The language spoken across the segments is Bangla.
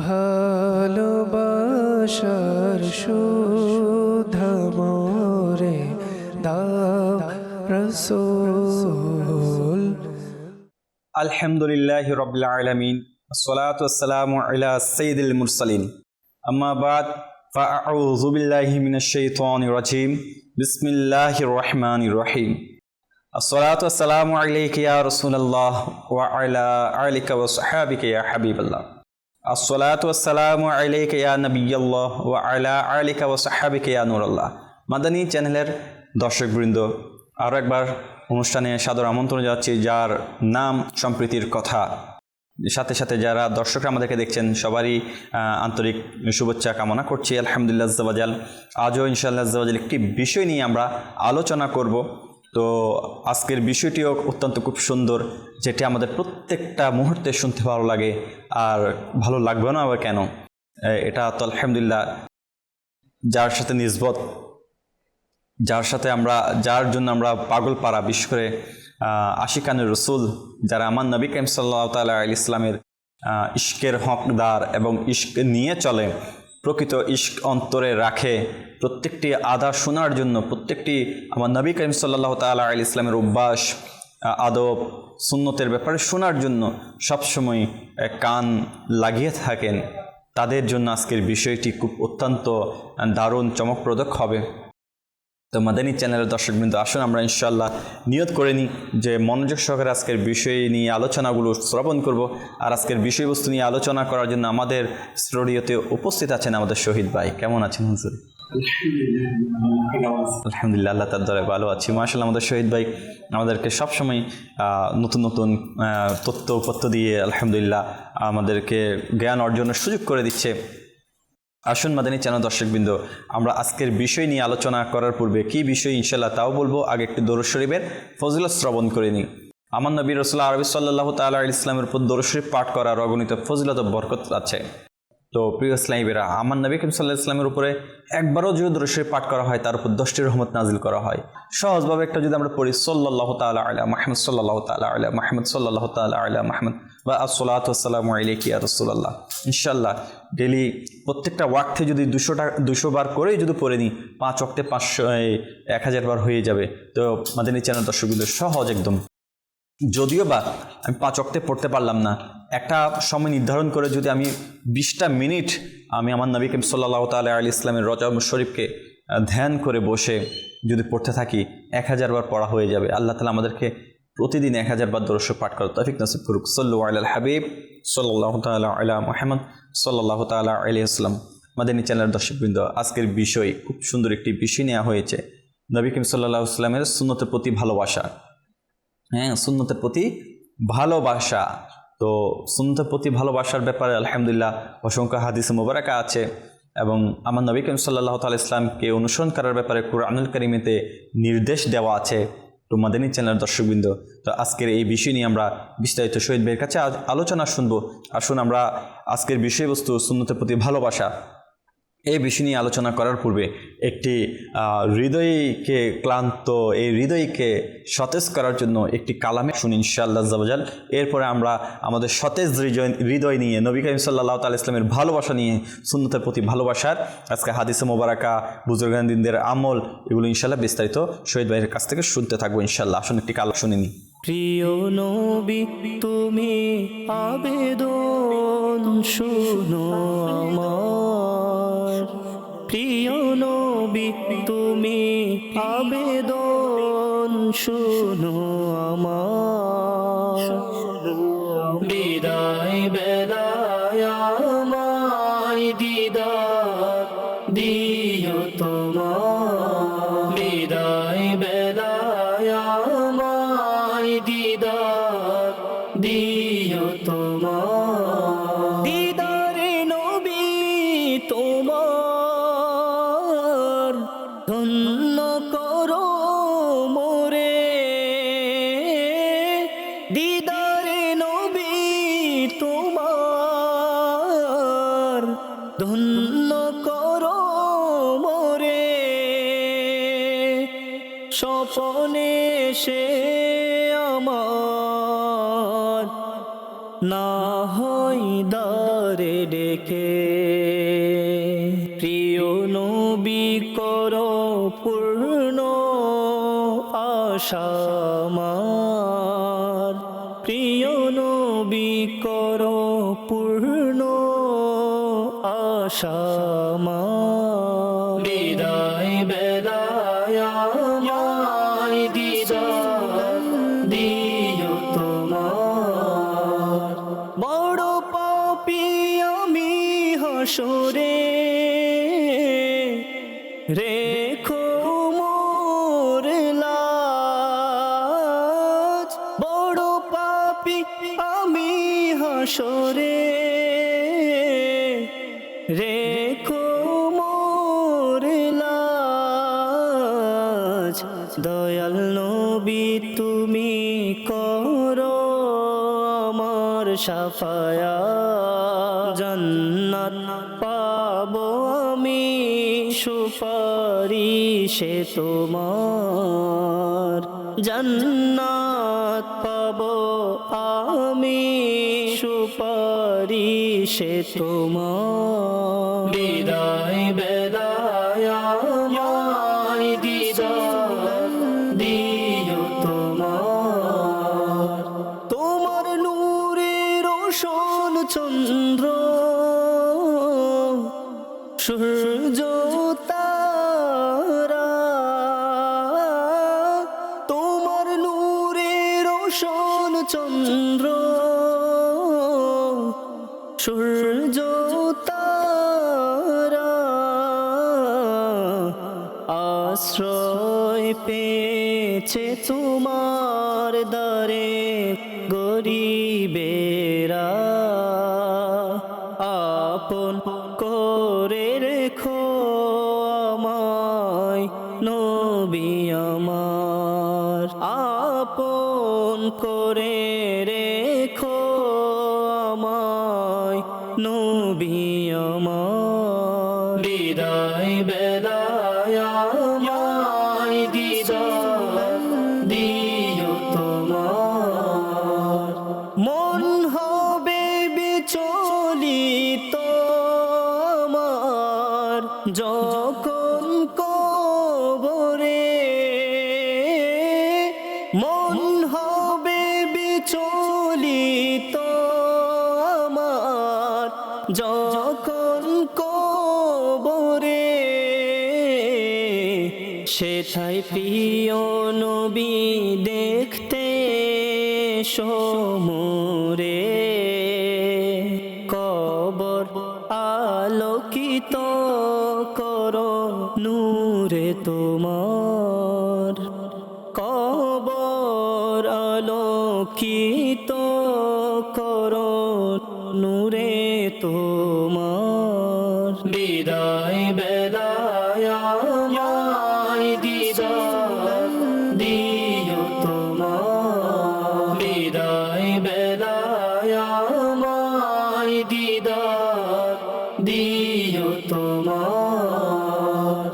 ভালোবাসার সুধা মোরে দাও রসূল। আলহামদুলিল্লাহি রাব্বিল আলামিন, আসসালাতু ওয়াসসালামু আলা সাইয়্যিদিল মুরসালিন, আম্মা বাদ, ফাআউযু বিল্লাহি মিনাশ শাইতানির রাজীম, বিসমিল্লাহির রহমানির রহিম। আসসালাতু ওয়াসসালামু আলাইকা ইয়া রাসূলুল্লাহ ওয়া আলা আলিকা ওয়া সাহবিকা ইয়া হাবিবাল্লাহ। আসসালাতু ওয়াসসালামু আলাইকা ইয়া নবিয়াল্লাহ ওয়া আলা আলিকা ওয়া সাহবিকা ইয়া নূরাল্লাহ। মাদানী চ্যানেলের দর্শকবৃন্দ, আরও একবার অনুষ্ঠানে সাদর আমন্ত্রণ জানাচ্ছি। যার নাম সম্প্রীতির কথা, সাথে সাথে যারা দর্শকরা আমাদেরকে দেখছেন সবারই আন্তরিক শুভেচ্ছা কামনা করছি। আলহামদুলিল্লাহ আজ্জাওয়াজাল, আজও ইনশাআল্লাহ আজ্জাওয়াজাল একটি বিষয় নিয়ে আমরা আলোচনা করব। তো আজকের বিষয়টিও অত্যন্ত খুব সুন্দর, যেটি আমাদের প্রত্যেকটা মুহূর্তে শুনতে ভালো লাগে, আর ভালো লাগবে না আবার কেন, এটা তো আলহামদুলিল্লাহ যার সাথে নিসবত, যার জন্য আমরা পাগল পাড়া, বিশেষ করে আশিকানুর রসুল, যারা আমার নবী করিম সাল্লাল্লাহু তাআলা আলাইহি ইসলামের ইশকের হকদার এবং ইশক নিয়ে চলে, প্রকৃত ইশক অন্তরে রাখে, প্রত্যেকটি আদা শোনার জন্য, প্রত্যেকটি আমার নবী করিম সাল্লাল্লাহু তাআলা আলাইহি ইসলামের অভ্যাস, আদব, সুন্নতের ব্যাপারে শোনার জন্য সবসময় কান লাগিয়ে থাকেন, তাদের জন্য আজকের বিষয়টি খুব অত্যন্ত দারুণ চমকপ্রদ হবে। তো মাদানী চ্যানেলের দর্শকবৃন্দ, আসুন আমরা ইনশাআল্লাহ নিয়ত করে নিই যে মনোযোগ সহকারে আজকের বিষয় নিয়ে আলোচনাগুলো শ্রবণ করব। আর আজকের বিষয়বস্তু নিয়ে আলোচনা করার জন্য আমাদের স্টুডিওতে উপস্থিত আছেন আমাদের শহীদ ভাই। কেমন আছেন হুজুর? আলহামদুলিল্লাহ, আল্লাহ তার দ্বারা ভালো আছি। মাশাআল্লাহ, আমাদের শহীদ ভাই আমাদেরকে সবসময় নতুন নতুন তথ্য উপত্য দিয়ে আলহামদুলিল্লাহ আমাদেরকে জ্ঞান অর্জনের সুযোগ করে দিচ্ছে। আসুন মাদানী চ্যানেল দর্শকবৃন্দ, আমরা আজকের বিষয় নিয়ে আলোচনা করার পূর্বে কি বিষয় ইনশাআল্লাহ তাও বলবো, আগে একটি দরুদ শরীফের ফজিলত শ্রবণ করে নিই। আমার নবী রাসূলুল্লাহ আরবি সাল্লাল্লাহু তাআলা আলাইহি ইসলামের উপর দরুদ শরীফ পাঠ করার অগণিত ফজিলত ও বরকত আছে। তো প্রিয় ইসলামীরা, আমার নবী করিম সাল্লাল্লাহু আলাইহি ইসলামের উপরে একবারও যদি দরুদ শরীফ পাঠ করা হয়, তার উপর 10টি রহমত নাজিল করা হয়। সহজভাবে একটা যদি আমরা পড়ি, সাল্লাল্লাহু তাআলা আলা মুহাম্মদ, সাল্লাল্লাহু তাআলা আলা মুহাম্মদ, সাল্লাল্লাহু তাআলা আলা মুহাম্মদ বা আসসালাতু ওয়াসসালামু আলাইকা ইয়া রাসূলুল্লাহ, ইনশাআল্লাহ ডেলি প্রত্যেকটা ওয়াক্তে যদি 200 বার করেই যদি পড়ে নিই, 5 ওয়াক্তে 1000 বার হয়ে যাবে। তো মাদানী চ্যানেল দর্শকবৃন্দ, সহজ একদম। যদিও বা আমি 5 ওয়াক্তে পড়তে পারলাম না, একটা সময় নির্ধারণ করে যদি আমি 20টা মিনিট আমি আমার নবী করিম সাল্লাল্লাহু তাআলা আলাইহি ইসলামের রওজা শরীফকে ধ্যান করে বসে যদি পড়তে থাকি, 1000 বার পড়া হয়ে যাবে। আল্লাহ তাআলা আমাদেরকে প্রতিদিন 1000 বার দরুদ শরীফ পাঠ করার তৌফিক নসিব করুক। সাল্লু আলাল হাবিব সাল্লাল্লাহু তাআলা আলা মুহাম্মদ সাল্লাল্লাহু তাআলা আলাইহি ওয়াসাল্লাম। মাদানী চ্যানেলের দর্শকবৃন্দ, আজকের বিষয় খুব সুন্দর একটি বিষয় নেওয়া হয়েছে, নবী করিম সাল্লাল্লাহু আলাইহি ওয়াসাল্লামের সুন্নতের প্রতি ভালোবাসা। হ্যাঁ, সুন্নতের প্রতি ভালোবাসা। তো সুন্নতের প্রতি ভালোবাসার ব্যাপারে আলহামদুলিল্লাহ অসংখ্য হাদিস মুবারাকা আছে, এবং আমার নবী করিম সাল্লাল্লাহু তাআলা ইসলামকে অনুসরণ করার ব্যাপারে কুরআনুল কারীমেতে নির্দেশ দেওয়া আছে। তো মাদানী চ্যানেলের দর্শকবৃন্দ, তো আজকের এই বিষয় নিয়ে আমরা বিস্তারিত শহীদ ভাইয়ের কাছে আলোচনা শুনবো। আসুন আমরা আজকের বিষয়বস্তু সুন্নতের প্রতি ভালোবাসা, এই বিষয় নিয়ে আলোচনা করার পূর্বে একটি হৃদয়কে ক্লান্ত, এই হৃদয়কে সতেজ করার জন্য একটি কালামে শুনি ইনশাআল্লাহ আজ্জাওয়াজাল। এরপরে আমরা আমাদের সতেজ হৃদয় নিয়ে নবী করিম সাল্লাল্লাহু তাআলা ইসলামের ভালোবাসা নিয়ে, সুন্নতের প্রতি ভালোবাসার আজকে হাদিসে মোবারকা, বুজুর্গানদিনদের আমল, এগুলো ইনশাআল্লাহ বিস্তারিত শহীদ ভাইয়ের কাছ থেকে শুনতে থাকবো ইনশাআল্লাহ। আসুন একটি কালাম শুনে নিই। প্রিয় নবী তুমি আবেদন শুনো আমার, প্রিয় নবী তুমি আবেদন শুনো আমার, বিদায় বেলায় আমায় দিদার দিও তোমার, বিদায় বেলায় আমায় দিদার দিও তোমার, দিদারে নবী তোমার ধন্য করো মোরে, দিদারে নবী তোমার ধন্য করো মোরে, স্বপনে সে আমার না হয় দরে ডেকে প্রিয় নবী করো পূর্ণ আশা আমার, প্রিয় নবী করো পূর্ণ আশা আমার। বিদায় বেলায় আমায় দিদার দিও তোমার, বড় পাপী আমি হাসরে রেখো মোর লাজ, বড় পাপী আমি হাসরে রেখো মোর লাজ। দয়াল নবী তুমি করো আমার শাফায়াত, জান্নাত পাবো আমি সুপারিশে তোমার, জান্নাত পাবো আমি সুপারিশে তোমার। বিদায় বেলায় আমায় দিদার দিও তোমার, তোমার নূরের রোশন চন্দ্র সূর্য তারা, তোমার নূরের রোশন চন্দ্র সূর্য তারা, আশ্রয় পেয়েছে তোমার দ্বারে গরিবেরা, আপন করে রেখো আমায় নবী আমার, আপন করে রেখো আমায় নবী আমার। বিদায় বেলায় আমায় দিদার দিও তোমার, মন হবে বিচলিত আমার যখন কবরে, মন হবে বিচলিত আমার যখন কবরে, সেথায় প্রিয় নবী দেখতে সমরে, কবর আলোকিত করো নূরে তোমার, কবর আলোকিত করো নূরে তোমার। বিদায় বেলায় আমায় দিদার দিও তোমার, বিদায় বেলায় আমায় দিদার দিও তোমার।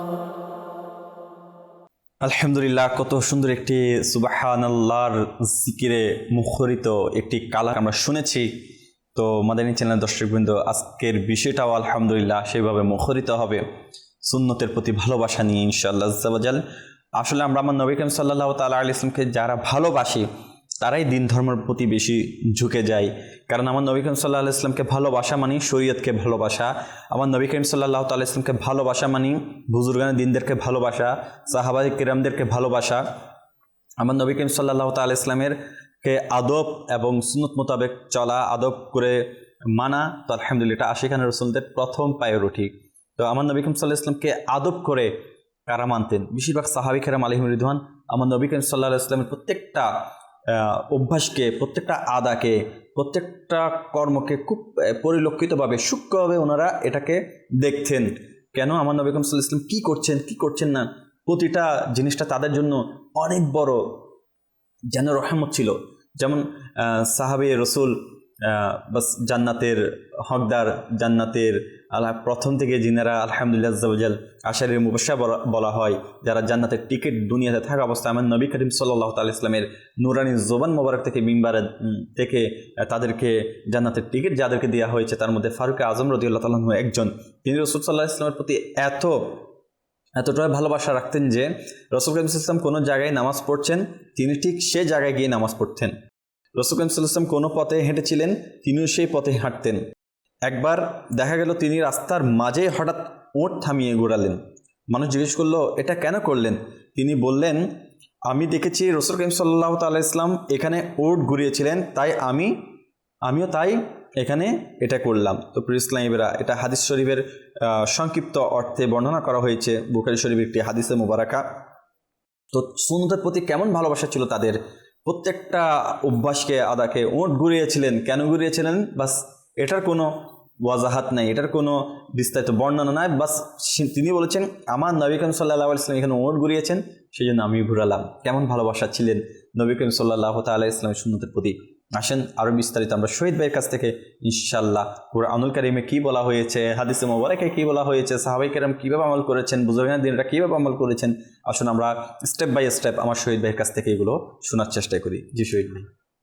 আলহামদুলিল্লাহ, কত সুন্দর একটি সুবহানাল্লাহর জিকিরে মুখরিত একটি কালাম আমরা শুনেছি। তো মাদানী চ্যানেলের দর্শকবৃন্দ, আজকের বিষয়টাও আলহামদুলিল্লাহ সেইভাবে মুখরিত হবে সুন্নতের প্রতি ভালোবাসা নিয়ে ইনশাআল্লাহ আজ্জা ওয়াজাল। আসলে আমরা আমার নবী করিম সাল্লাল্লাহু তাআলা আলাইহি ওয়াসাল্লামকে যারা ভালোবাসি তারাই দিন ধর্মের প্রতি বেশি ঝুঁকে যায়, কারণ আমার নবী করিম সাল্লাল্লাহু আলাইহি ওয়াসাল্লামকে ভালোবাসা মানে শরীয়তকে ভালোবাসা, আমার নবী করিম সাল্লাল্লাহু তাআলা আলাইহি ওয়াসাল্লামকে ভালোবাসা মানে বুজুর্গানে দিনদেরকে ভালোবাসা, সাহাবায়ে কিরামদেরকে ভালোবাসা, আমার নবী করিম সাল্লাল্লাহু তাআলা আলাইহি ওয়াসাল্লামের কে আদব এবং সুন্নত মোতাবেক চলা, আদব করে মানা। তো আলহামদুলিল্লাহ এটা আশিকানা রাসূলদের প্রথম প্রায়োরিটি। তো আমার নবী করিম সাল্লাল্লাহু আলাইহি ওয়াসাল্লামকে আদব করে কারা মানতেন? বেশিরভাগ সাহাবী কেরাম আলাইহিম রিদওয়ান আমার নবী করিম সাল্লাল্লাহু আলাইহি ওয়াসাল্লামের প্রত্যেকটা অভ্যাসকে, প্রত্যেকটা আদাকে, প্রত্যেকটা কর্মকে খুব পরিলক্ষিতভাবে সূক্ষ্মভাবে ওনারা এটাকে দেখতেন। কেন? আমার নবী করিম সাল্লাল্লাহু আলাইহি ওয়াসাল্লাম কী করছেন, কী করছেন না, প্রতিটা জিনিসটা তাদের জন্য অনেক বড় যেন রহমত ছিল। যেমন সাহাবে রসুল বাস জান্নাতের হকদার, জান্নাতের আল্লাহ প্রথম থেকে যিনারা আলহামদুলিল্লাহ আযাওয়াজাল আশারের মুবাশশার বলা হয়, যারা জান্নাতের টিকিট দুনিয়াতে থাকা অবস্থায় আমার নবী করিম সাল্লাল্লাহু তাআলা ইসলামের নুরানি জবান মোবারক থেকে মিম্বার থেকে তাদেরকে জান্নাতের টিকিট যাদেরকে দেওয়া হয়েছে তার মধ্যে ফারুক আজম রাদিয়াল্লাহু তাআলা আনহু একজন। তিনি রাসূল সাল্লাল্লাহু আলাইহি ওয়াসাল্লামের প্রতি এতটাই ভালোবাসা রাখতেন যে রাসূল করিম সাল্লাল্লাহু আলাইহি ওয়াসাল্লাম কোনো জায়গায় নামাজ পড়ছেন, তিনি ঠিক সে জায়গায় গিয়ে নামাজ পড়তেন। রাসূল করিম সাল্লাল্লাহু আলাইহি ওয়াসাল্লাম কোনো পথে হেঁটেছিলেন, তিনিও সেই পথে হাঁটতেন। একবার দেখা গেল তিনি রাস্তার মাঝে হঠাৎ ওঁট থামিয়ে ঘোরালেন। মানুষ জিজ্ঞেস করলো, এটা কেন করলেন? তিনি বললেন, আমি দেখেছি রাসূল করিম সাল্লাল্লাহু তাআলা ইসলাম এখানে ওট ঘুরিয়েছিলেন, তাই আমিও তাই এখানে এটা করলাম। তো প্রিয় ইসলামীরা, এটা হাদিস শরীফের সংক্ষিপ্ত অর্থে বর্ণনা করা হয়েছে বুখারী শরীফের একটি হাদিসে মুবারাকা। তো সুন্নতের প্রতি কেমন ভালোবাসা ছিল তাদের, প্রত্যেকটা অভ্যাসকে আদাকে ওঁট ঘুরিয়েছিলেন। কেন ঘুরিয়েছিলেন? বাস এটার কোনো ওয়াজাহাত নাই, এটার কোনো বিস্তারিত বর্ণনা নাই। বাস তিনি বলেছেন, আমার নবী করিম সাল্লাল্লাহু আলাইহি ওয়াসাল্লাম এখানে ওঁট ঘুরিয়েছেন, সেই জন্য আমি ঘুরালাম। কেমন ভালোবাসা ছিলেন নবী করিম সাল্লাল্লাহু তাআলা আলাইহি ওয়াসাল্লামের সুন্নতের প্রতি। আসেন আরও বিস্তারিত আমরা শহীদ ভাইয়ের কাছ থেকে ইনশাআল্লাহ কুরআনুল কারীমে কী বলা হয়েছে, হাদিসে মুবারাকে কী বলা হয়েছে, সাহাবায়ে কেরাম কীভাবে আমল করেছেন, বুজুর্গান দিনরা কীভাবে আমল করেছেন, আসুন আমরা স্টেপ বাই স্টেপ আমার শহীদ ভাইয়ের কাছ থেকে এগুলো শোনার চেষ্টা করি। জি শহীদ ভাই।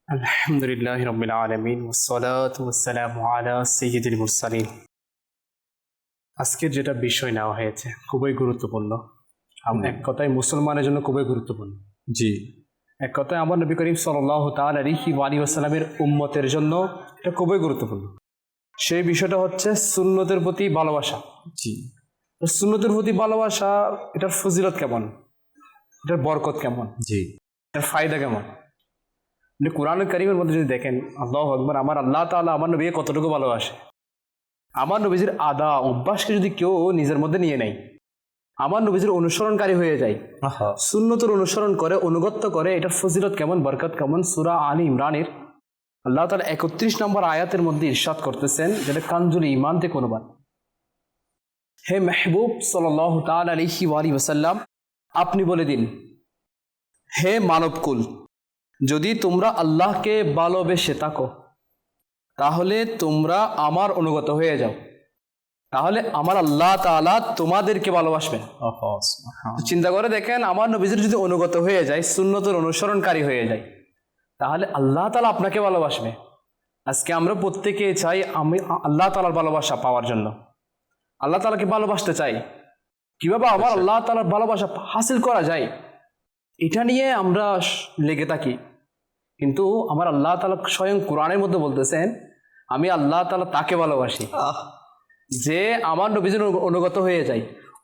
আলহামদুলিল্লাহি রাব্বিল আলামিন ওয়াসসালাতু ওয়াসসালামু আলা সাইয়্যিদিল মুরসালিন। আজকের যেটা বিষয় নেওয়া হয়েছে খুবই গুরুত্বপূর্ণ, এক কথায় মুসলমানের জন্য খুবই গুরুত্বপূর্ণ। জি, এক কথায় আমার নবী করিম সাল্লাল্লাহু তাআলা আলাইহি ওয়াসাল্লামের উম্মতের জন্য এটা খুবই গুরুত্বপূর্ণ। সেই বিষয়টা হচ্ছে সুন্নতের প্রতি ভালোবাসা। জি, সুন্নতের প্রতি ভালোবাসা, এটার ফজিলত কেমন, এটার বরকত কেমন, জি, এটার ফায়দা কেমন। আপনি কোরআন কারীমের মধ্যে যদি দেখেন, আল্লাহু আকবার, আমার আল্লাহ তাআলা আমার নবীকে কতটুকু ভালোবাসে। আমার নবীজির আদা অভ্যাসকে যদি কেউ নিজের মধ্যে নিয়ে নেয়, আমার নবীজির অনুসরণকারী হয়ে যায়, সুন্নতের অনুসরণ করে, অনুগত্য করে, এটার ফজিলত কেমন, বরকত কেমন। সূরা আলী ইমরানের আল্লাহ তাআলা 31 নম্বর আয়াতের মধ্যে ইরশাদ করতেছেন, যেটা কানজুল ঈমান থেকে অনুবাদ। হে মেহবুব সাল্লাল্লাহু তাআলা আলাইহি ওয়াসাল্লাম, আপনি বলে দিন, হে মানবকুল, যদি তোমরা আল্লাহকে ভালোবেসে থাকো তাহলে তোমরা আমার অনুগত হয়ে যাও, তাহলে আমার আল্লাহ তাআলা তোমাদেরকে ভালোবাসবেন। চিন্তা করে দেখেন, আমার নবীজির যদি অনুগত হয়ে যায়, সুন্নতের অনুসরণকারী হয়ে যায়, তাহলে আল্লাহ তাআলা আপনাকে ভালোবাসবে। আজকে আমরা প্রত্যেকে চাই আমি আল্লাহ তাআলার ভালোবাসা পাওয়ার জন্য, আল্লাহ তাআলাকে ভালোবাসতে চাই। কিভাবে আমার আল্লাহ তাআলার ভালোবাসা হাসিল করা যায়, এটা নিয়ে আমরা লেগে থাকি। কিন্তু আমার আল্লাহ তাআলা স্বয়ং কোরআনের মধ্যে বলতেছেন, আমি আল্লাহ তাআলা তাকে ভালোবাসি যে আমার নবীজির অনুগত হয়ে যায়,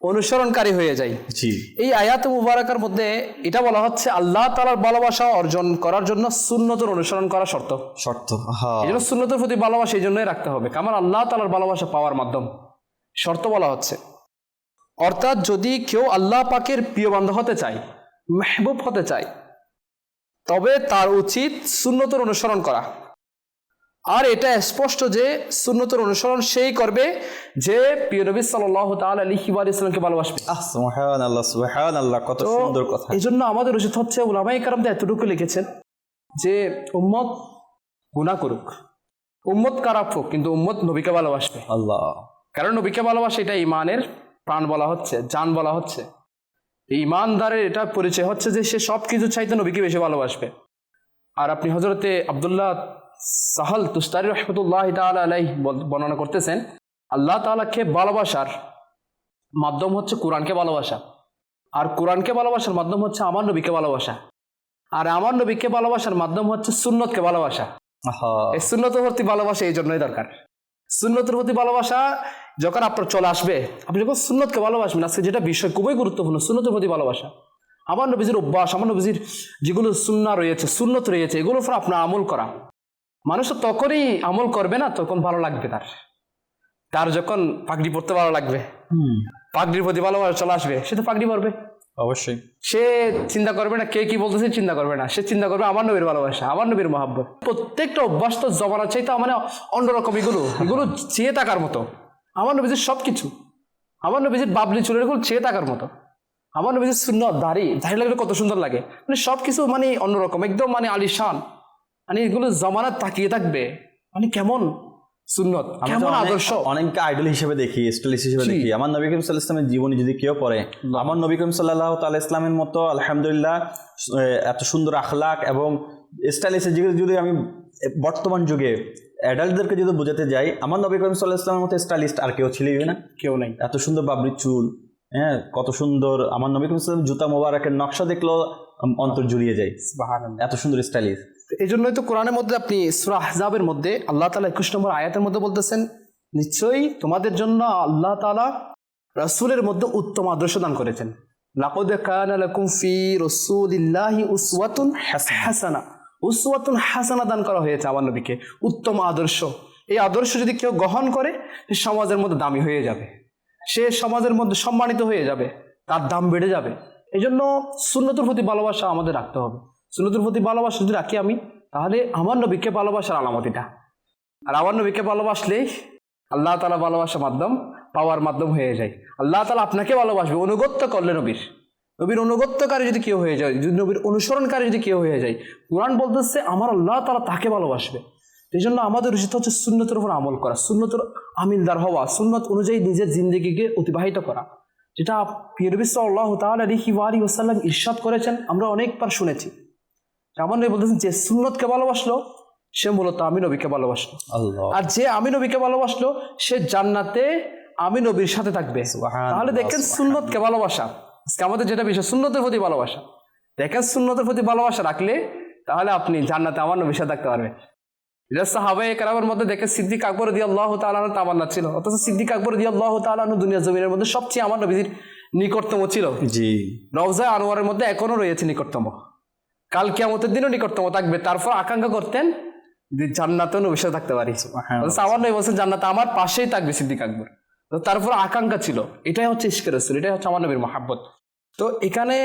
অনুসরণকারী হয়ে যায়। জি, এই আয়াত মুবারাকার মধ্যে এটা বলা হচ্ছে আল্লাহ তাআলার ভালোবাসা অর্জন করার জন্য সুন্নতের অনুসরণ করা শর্ত। এই জন্য সুন্নতের প্রতি ভালোবাসা এই জন্যই রাখতে হবে, কারণ আল্লাহ তাআলার ভালোবাসা পাওয়ার মাধ্যম শর্ত বলা হচ্ছে। অর্থাৎ যদি কেউ আল্লাহ পাকের প্রিয় বান্ধব হতে চায়, মেহবুব হতে চায়, তবে তার উচিত সুন্নতের অনুসরণ করা। আর এটা স্পষ্ট যে সুন্নতের অনুসরণ সেই করবে যে প্রিয় নবী সাল্লাল্লাহু তাআলা আলাইহি ওয়াসাল্লামকে ভালোবাসবে। সুবহানাল্লাহ, সুবহানাল্লাহ, কত সুন্দর কথা। এই জন্য আমাদের উচিত হচ্ছে, উলামায়ে কেরাম এতটুকু লিখেছেন যে উম্মত গুনাহ করুক, উম্মত খারাপ হোক, কিন্তু উম্মত নবীকে ভালোবাসবে। আল্লাহ, কারণ নবীকে ভালোবাসে এটা ঈমানের প্রাণ বলা হচ্ছে, জান বলা হচ্ছে। ঈমানদারের এটা পরিচয় হচ্ছে যে সে সব কিছু চাইতে নবীকে বেশি ভালোবাসবে। আর আপনি হযরতে আব্দুল্লাহ সাহাল তুস্তারি রাহমাতুল্লাহি তাআলা আলাইহি বর্ণনা করতেছেন, আল্লাহ তাআলাকে ভালোবাসার মাধ্যম হচ্ছে কোরআনকে ভালোবাসা, আর কোরআনকে ভালোবাসার মাধ্যম হচ্ছে আমার নবীকে ভালোবাসা, আর আমার নবীকে ভালোবাসার মাধ্যম হচ্ছে সুন্নতকে ভালোবাসা। এই সুন্নতের প্রতি ভালোবাসা এই জন্যই দরকার। সুন্নতের প্রতি ভালোবাসা যখন আপনার চলে আসবে, আপনি যখন সুন্নতকে ভালোবাসবেন, আজকে যেটা বিষয় খুবই গুরুত্বপূর্ণ, সুন্নতের প্রতি ভালোবাসা। আমার নবীজির অভ্যাস, আমার নবীজির যেগুলো সুন্নাহ রয়েছে, সুন্নত রয়েছে, এগুলোর উপর আপনার আমল করা। মানুষ তখনই আমল করবে না তখন ভালো লাগবে তার যখন পাগড়ি পরতে ভালো লাগবে, পাগড়ির প্রতি ভালোবাসা চলে আসবে, সে তো পাগড়ি পরবে অবশ্যই। সে চিন্তা করবে না কে কি বলতেছে, চিন্তা করবে না, সে চিন্তা করবে আমার নবীর ভালোবাসা, আমার নবীর মহাব্বত। প্রত্যেকটা অভ্যাস তো জমানা চাইতে মানে অন্যরকম, এগুলো চেয়ে থাকার মতো। আমার নবীজির সবকিছু, আমার নবীজির বাবলি চুলের এগুলো চেয়ে থাকার মতো। আমার নবীজির সুন্নত, দাড়ি লাগলে কত সুন্দর লাগে, মানে সবকিছু মানে অন্যরকম, একদম মানে আলিশান, মানে এগুলো জমানা তাকিয়ে থাকবে, মানে কেমন সুন্নত, কেমন আদর্শ। অনেককে আইডল হিসেবে দেখি, স্টাইলিশ হিসেবে দেখি। আমার নবী করিম সাল্লাল্লাহু আলাইহি ওয়াসাল্লামের জীবনী যদি কেউ পড়ে, আমার নবী করিম সাল্লাল্লাহু তাআলা ইসলামের মতো আলহামদুলিল্লাহ এত সুন্দর আখলাক এবং স্টাইলিশ যদি আমি বর্তমান যুগে অ্যাডাল্টদেরকে যদি বোঝাতে যাই, আমার নবী করিম সাল্লাল্লাহু আলাইহি ওয়াসাল্লামের মতো স্টাইলিস্ট আর কেউ ছিলই না, কেউ নাই। এত সুন্দর বাবরি চুল, হ্যাঁ কত সুন্দর। আমার নবী করিম সাল্লাল্লাহু আলাইহি ওয়াসাল্লাম জুতা মোবারকের নকশা দেখলেও অন্তর জুড়িয়ে যায়, সুবহানাল্লাহ। এত সুন্দর স্টাইলিশ। এই জন্যই তো কোরআনের মধ্যে আপনি সূরা আহজাবের মধ্যে আল্লাহ তাআলা 21 নম্বর আয়াতের মধ্যে বলতেছেন, নিশ্চয়ই তোমাদের জন্য আল্লাহ তাআলা রাসূলের মধ্যে উত্তম আদর্শ দান করেছেন। লাকাদ কানা লাকুম ফি রাসূলিল্লাহি উসওয়াতুন হাসানা, উসওয়াতুন হাসানা দান করা হয়েছে আমার নবীকে, উত্তম আদর্শ। এই আদর্শ যদি কেউ গ্রহণ করে, সে সমাজের মধ্যে দামি হয়ে যাবে, সে সমাজের মধ্যে সম্মানিত হয়ে যাবে, তার দাম বেড়ে যাবে। এই জন্য সুন্নতের প্রতি ভালোবাসা আমাদের রাখতে হবে। সুন্নতের প্রতি ভালোবাসা যদি রাখি আমি, তাহলে আমার নবীকে ভালোবাসার আলামত এটা। আর আমার নবীকে ভালোবাসলেই আল্লাহ তাআলা ভালোবাসার মাধ্যম পাওয়ার মাধ্যম হয়ে যায়। আল্লাহ তাআলা আপনাকে ভালোবাসবে অনুগত্য করলে, নবীর অনুগত্যকারী যদি কেউ হয়ে যায়, যদি নবীর অনুসরণকারী যদি কেউ হয়ে যায়, কোরআন বলতেছে আমার আল্লাহ তাআলা তাকে ভালোবাসবে। এই জন্য আমাদের উচিত হচ্ছে সুন্নতের উপর আমল করা, সুন্নতের আমিলদার হওয়া, সুন্নত অনুযায়ী নিজের জিন্দেগিকে অতিবাহিত করা, যেটা প্রিয় নবী সাল্লাল্লাহু তাআলা আলাইহি ওয়াসাল্লাম ইরশাদ করেছেন, আমরা অনেকবার শুনেছি। আমার নবী বলতেছেন, যে সুন্নতকে ভালোবাসলো সে মূলত আমি নবীকে ভালোবাসলো, আর যে আমি নবীকে ভালোবাসলো সে জান্নাতে আমি নবীর সাথে থাকবে। তাহলে দেখেন সুন্নতকে ভালোবাসা, আমাদের যেটা বিষয় সুন্নতের প্রতি ভালোবাসা, দেখেন সুন্নতের প্রতি ভালোবাসা রাখলে তাহলে আপনি জান্নাতে আমার নবীর সাথে থাকতে পারবেন। সাহাবায়ে কেরামের মধ্যে দেখে সিদ্দিক আকবর রাদিয়াল্লাহু তাআলা আনহু তামান্না ছিল, অথচ সিদ্দিক আকবর রাদিয়াল্লাহু তাআলা আনহু দুনিয়া জমিনের মধ্যে সবচেয়ে আমার নবীর নিকটতম ছিল। জি, রওজা আনোয়ারের মধ্যে এখনো রয়েছে নিকটতম, কাল কিয়ামতের দিনও নিকটতম থাকবে। তারপর আকাঙ্ক্ষা করতেন যে জান্নাতেও নবীর সাথে থাকতে পারি। আমার নবী বলছেন জান্নাতে আমার পাশেই থাকবে সিদ্দিক আকবর। তারপর আকাঙ্ক্ষা ছিল, এটাই হচ্ছে ইশকে রাসূল, এটাই হচ্ছে আমার নবীর মহাব্বত। তো এখানে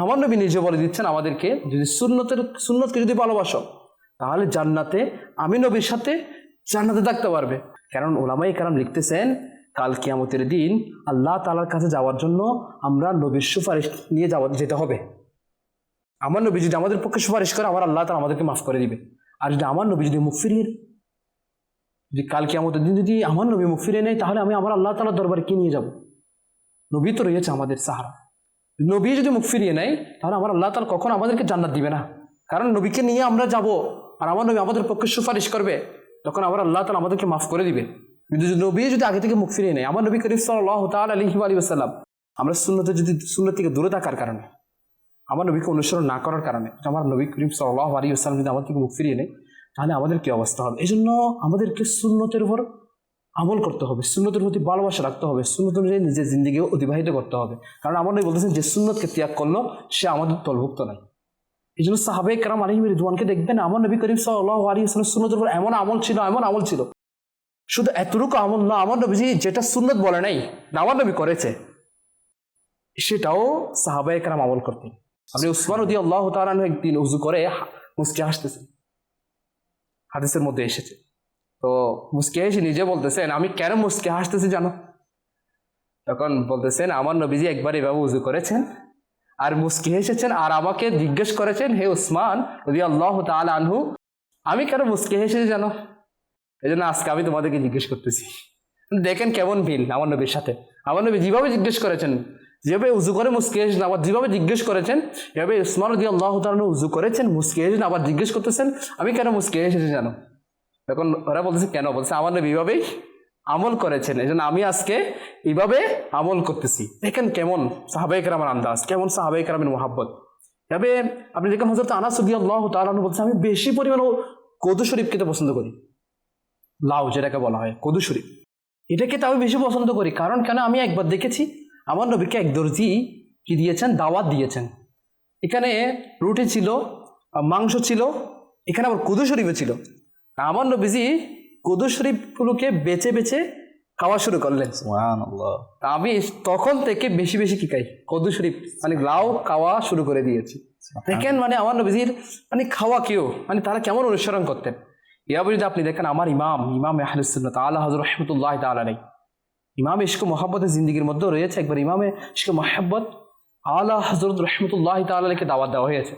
আমার নবী নিজে বলে দিচ্ছেন আমাদেরকে, যদি সুন্নতকে যদি ভালোবাসো তাহলে জান্নাতে আমি নবীর সাথে জান্নাতে থাকতে পারবে। কারণ উলামায়ে কেরাম লিখতেছেন, কাল কিয়ামতের দিন আল্লাহ তাআলার কাছে যাওয়ার জন্য আমরা নবীর সুপারিশ নিয়ে যেতে হবে। আমার নবী যদি আমাদের পক্ষে সুপারিশ করে, আমার আল্লাহ তাআলা আমাদেরকে মাফ করে দিবে। আর যদি আমার নবী যদি মুখ ফিরিয়ে, যদি কাল কিয়ামতের দিন যদি আমার নবী মুখ ফিরিয়ে নেয়, তাহলে আমি আমার আল্লাহ তাআলার দরবারে কি নিয়ে যাব? নবী তো রয়েছে আমাদের সাহারা। নবী যদি মুখ ফিরিয়ে নেয়, তাহলে আমার আল্লাহ তাআলা কখনো আমাদেরকে জান্নাত দিবে না। কারণ নবীকে নিয়ে আমরা যাব আর আমার নবী আমাদের পক্ষে সুপারিশ করবে, তখন আমার আল্লাহ তাআলা আমাদেরকে মাফ করে দিবে। কিন্তু নবী যদি আগে থেকে মুখ ফিরিয়ে নেয়, আমার নবী করিম সাল্লাল্লাহু তাআলা আলাইহি ওয়াসাল্লাম, আমরা সুন্নত থেকে দূরে থাকার কারণে, আমার নবীকে অনুসরণ না করার কারণে, আমার নবী করিম সাল্লাল্লাহু আলাইহি ওয়াসাল্লাম যদি আমার থেকে মুখ ফিরিয়ে নেয়, তাহলে আমাদের কি অবস্থা হবে? এই জন্য আমাদেরকে সুন্নতের উপর আমল করতে হবে, সুন্নতের প্রতি ভালোবাসা রাখতে হবে, সুন্নত অনুযায়ী নিজের জিন্দেগিও অতিবাহিত করতে হবে। কারণ আমার নবী বলতেছেন, যে সুন্নতকে ত্যাগ করলো সে আমাদের দলভুক্ত নাই। এই জন্য সাহাবায়ে কেরাম আলাইহিম রিদওয়ানকে দেখবেন, আমার নবী করিম সাল্লাল্লাহু আলাইহি ওয়াসাল্লাম সুন্নতের উপর এমন আমল ছিল। শুধু এতটুকু আমল না, আমার নবীজি যেটা সুন্নত বলে নাই, আমার নবী করেছে, সেটাও সাহাবায়ে কেরাম আমল করতেন। আপনি উসমান রাদিয়াল্লাহু তাআলা আনহু একদিন ওযু করে মুস্কি হাসতেছেন, হাদিসের মধ্যে এসেছে। তো মুস্কি হেসে নিজে বলতেছেন, আমি কেন মুস্কি হাসতেছি জানো? তখন বলতেছেন, আমার নবীজি একবার এভাবে উযু করেছেন আর মুস্কি হেসেছেন, আর আমাকে জিজ্ঞেস করেছেন, হে উসমান রাদিয়াল্লাহু তাআলা আনহু, আমি কেন মুস্কি হেসেছি জানো? এই জন্য আজকে আমি তোমাদেরকে জিজ্ঞেস করতেছি। দেখেন কেমন মিল আমার নবীর সাথে। আমার নবী যেভাবে জিজ্ঞেস করেছেন, যেভাবে উযু করে মুস্কি হেসেছেন, আবার যেভাবে জিজ্ঞেস করেছেন, এভাবে উসমান রাদিয়াল্লাহু তাআলা আনহু উযু করেছেন, মুস্কি হেসেছেন, আবার জিজ্ঞেস করতেছেন, আমি কেন মুস্কি হেসেছি জানো? তখন ওরা বলতেছে, কেন? বলছে, আমার নবী এইভাবেই আমল করেছেন, এই জন্য আমি আজকে এইভাবে আমল করতেছি। দেখেন কেমন সাহাবায়ে কেরামের আন্দাজ, কেমন সাহাবায়ে কেরামের মহাব্বত। তবে আপনি দেখেন হযরত আনাস রাদিয়াল্লাহু তাআলা আনহু বলছেন, আমি বেশি পরিমাণে কদু শরীফ খেতে পছন্দ করি। লাউ যেটাকে বলা হয় কদু শরীফ, এটা খেতে আমি বেশি পছন্দ করি। কারণ কেন? আমি একবার দেখেছি আমার নবীকে এক দর্জি কি দিয়েছেন, দাওয়াত দিয়েছেন। এখানে রুটি ছিল, মাংস ছিল, এখানে আবার কদু শরীফও ছিল। আমার নবীজি কদু শরীফগুলোকে বেছে বেছে খাওয়া শুরু করলেন। সুবহানাল্লাহ। আমি তখন থেকে বেশি বেশি কি খাই, কদু শরীফ মানে লাউ খাওয়া শুরু করে দিয়েছি। দেখেন মানে আমার নবীজির মানে খাওয়া কেউ মানে তারা কেমন অনুসরণ করতেন। এভাবে যদি আপনি দেখেন, আমার ইমাম আহলুস সুন্নাত আলা হযরত রাহমাতুল্লাহি তাআলা আলাইহি, ইমাম ইশকে মুহাব্বতের জিন্দেগির মধ্যে রয়েছে। একবার ইমামে ইশকে মুহাব্বত আলা হযরত রাহমাতুল্লাহি তাআলা আলাইহিকে দাওয়াত দেওয়া হয়েছে।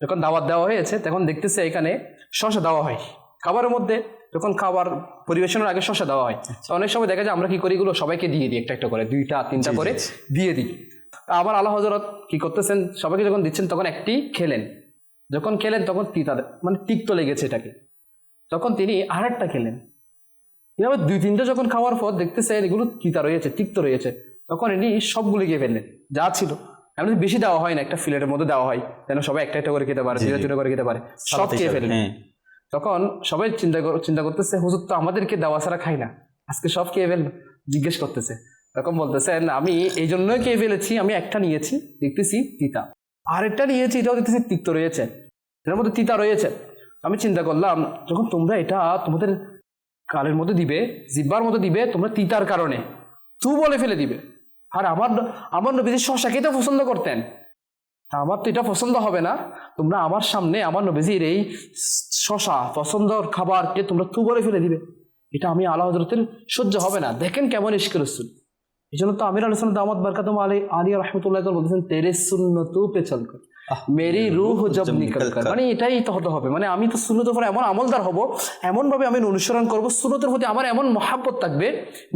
যখন দাওয়াত দেওয়া হয়েছে তখন দেখতেছে এখানে শসা দেওয়া হয়। খাবারের মধ্যে যখন খাবার পরিবেশনের আগে শসা দেওয়া হয়, তো অনেক সময় দেখা যায় আমরা কি করি, এগুলো সবাইকে দিয়ে দিই, একটা একটা করে 2টা 3টা করে দিয়ে দিই। আবার আল্লাহ হযরত কি করতেছেন, সবাইকে যখন দিচ্ছেন তখন একটি খেলেন, যখন খেলেন তখন তিতা মানে তিক্ত লেগেছে এটাকে, তখন তিনি আরেকটা খেলেন। এভাবে 2-3টা যখন খাওয়ার পর দেখতেছেন এগুলো তিতা রয়েছে, তিক্ত রয়েছে, তখন ইনি সবগুলো খেয়ে ফেললেন যা ছিল। এমনি বেশি দেওয়া হয় না, একটা প্লেটের মধ্যে দেওয়া হয় যেন সবাই একটা একটা করে খেতে পারে, দুটো করে খেতে পারে, সব খেয়ে ফেললেন। তখন সবাই চিন্তা করতেছে, হুজুর তো আমাদেরকে দেওয়া ছাড়া খাই না, আজকে সব খেয়ে ফেললো। জিজ্ঞেস করতেছে, তখন বলতেছেন আমি এই জন্যই খেয়ে ফেলেছি, আমি একটা নিয়েছি দেখতেছি তিতা, আরেকটা নিয়েছি এটাও দেখতেছি তিক্ত রয়েছে, এটার মধ্যে তিতা রয়েছে। আমি চিন্তা করলাম যখন তোমরা এটা তোমাদের কালের মধ্যে দিবে, জিব্বার মধ্যে দিবে, তোমরা তিতার কারণে তু বলে ফেলে দিবে। আর আমার নবীজি শসা খেতে পছন্দ করতেন, আমার তো এটা পছন্দ হবে না, তোমরা আমার সামনে আমার নবীজির এই শসা পছন্দর খাবারকে তোমরা তু বলে ফেলে দিবে, এটা আমি আলা হযরতের সহ্য হবে না। দেখেন কেমন ইশকে রাসূল। এই জন্য তো আমির আলাইহিস সালাম দামাত বরকাতুহু আলী রাহমাতুল্লাহ বলতেছেন, তেরে সুন্নতু পে চল কর মেরি রূহ জব নিকল কর, মানে এটাই তো হতে হবে, মানে আমি তো সুন্নতের উপর এমন আমলদার হব, এমন ভাবে আমি অনুসরণ করব, সুন্নতের প্রতি আমার এমন মহাব্বত থাকবে,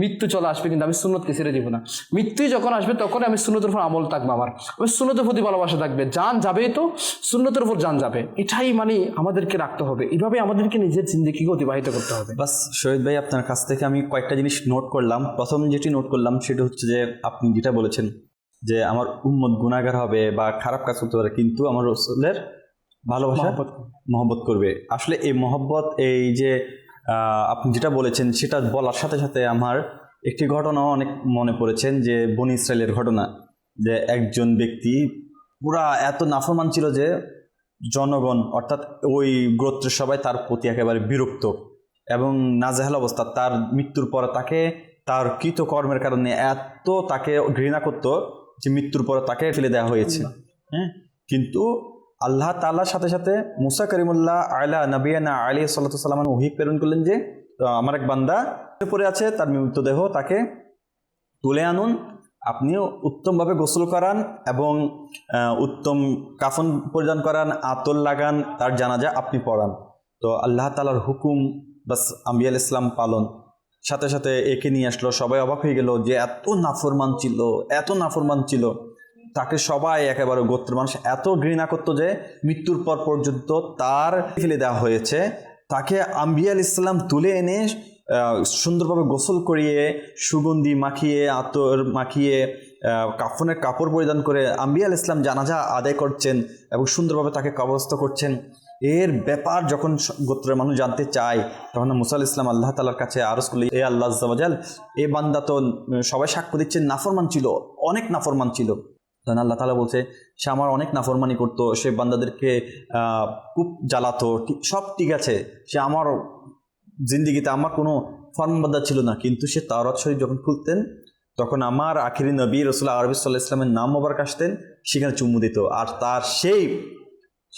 মৃত্যু চলে আসবে কিন্তু আমি সুন্নতকে ছেড়ে দিব না। মৃত্যুই যখন আসবে তখন আমি সুন্নতের উপর আমল থাকবে, আমার সুন্নতের প্রতি ভালোবাসা থাকবে, জান যাবেই তো সুন্নতের উপর জান যাবে, এটাই মানে আমাদেরকে রাখতে হবে, এইভাবে আমাদেরকে নিজের জিন্দেগিকে অতিবাহিত করতে হবে। বাস শহীদ ভাই, আপনার কাছ থেকে আমি কয়েকটা জিনিস নোট করলাম। প্রথম যেটি নোট করলাম সেটা হচ্ছে যে আপনি যেটা বলেছেন যে আমার উম্মত গুনাহগার হবে বা খারাপ কাজ করতে পারে, কিন্তু আমার রাসূলের ভালোবাসা মহব্বত করবে। আসলে এই মহব্বত, এই যে আপনি যেটা বলেছেন সেটা বলার সাথে সাথে আমার একটি ঘটনাও অনেক মনে পড়েছেন, যে বনি ইসরায়েলের ঘটনা, যে একজন ব্যক্তি পুরা এত নাফরমান ছিল যে জনগণ অর্থাৎ ওই গোত্রের সবাই তার প্রতি একেবারে বিরক্ত এবং নাজেহাল অবস্থা। তার মৃত্যুর পরে তাকে তার কৃতকর্মের কারণে এত তাকে ঘৃণা করতো যে মৃত্যুর পরে তাকে ফেলে দেওয়া হয়েছে। হ্যাঁ, কিন্তু আল্লাহ তাআলার সাথে সাথে মুসা করিমুল্লাহ আলা নবিয়ানা আলাইহিস সালাতু সালাম ওহী প্রেরণ করলেন যে আমার এক বান্দা পড়ে আছে, তার মৃতদেহ তাকে তুলে আনুন, আপনিও উত্তমভাবে গোসল করান এবং উত্তম কাফন পরিধান করান, আতর লাগান, তার জানাজা আপনি পড়ান। তো আল্লাহ তাআলার হুকুম বাস আম্বিয়া আলাইহিস সালাম পালন, সাথে সাথে একে নিয়ে আসলো। সবাই অবাক হয়ে গেল যে এত নাফরমান ছিল, তাকে সবাই একেবারে গোত্রের মানুষ এত ঘৃণা করতো যে মৃত্যুর পর পর্যন্ত তার ফেলে দেওয়া হয়েছে। তাকে আম্বিয়া আলাইহিস সালাম তুলে এনে সুন্দরভাবে গোসল করিয়ে, সুগন্ধি মাখিয়ে, আতর মাখিয়ে, কাফনের কাপড় পরিধান করে আম্বিয়া আলাইহিস সালাম জানাজা আদায় করছেন এবং সুন্দরভাবে তাকে কবরস্থ করছেন। এর ব্যাপার যখন গোত্রের মানুষ জানতে চায়, তখন মুসা আলাইহিস সালাম আল্লাহ তাআলার কাছে আরজ করলেন, এ আল্লাহ আযজা ওয়া জাল, এ বান্দা তো সবাই সাক্ষ্য দিচ্ছেন নাফরমান ছিল, অনেক নাফরমান ছিল। তখন আল্লাহ তাআলা বলছে, সে আমার অনেক নাফরমানি করতো, সে বান্দাদেরকে খুব জ্বালাতো, সব ঠিক আছে, সে আমার জিন্দিগিতে আমার কোনো ফরমানবাদ্দা ছিল না, কিন্তু সে তাওরাত শরীফ যখন খুলতেন তখন আমার আখিরি নবী রাসূল আরবি সাল্লাল্লাহু আলাইহি ওয়াসাল্লামের নাম মোবারক আসতেন, সেখানে চুমু দিত। আর তার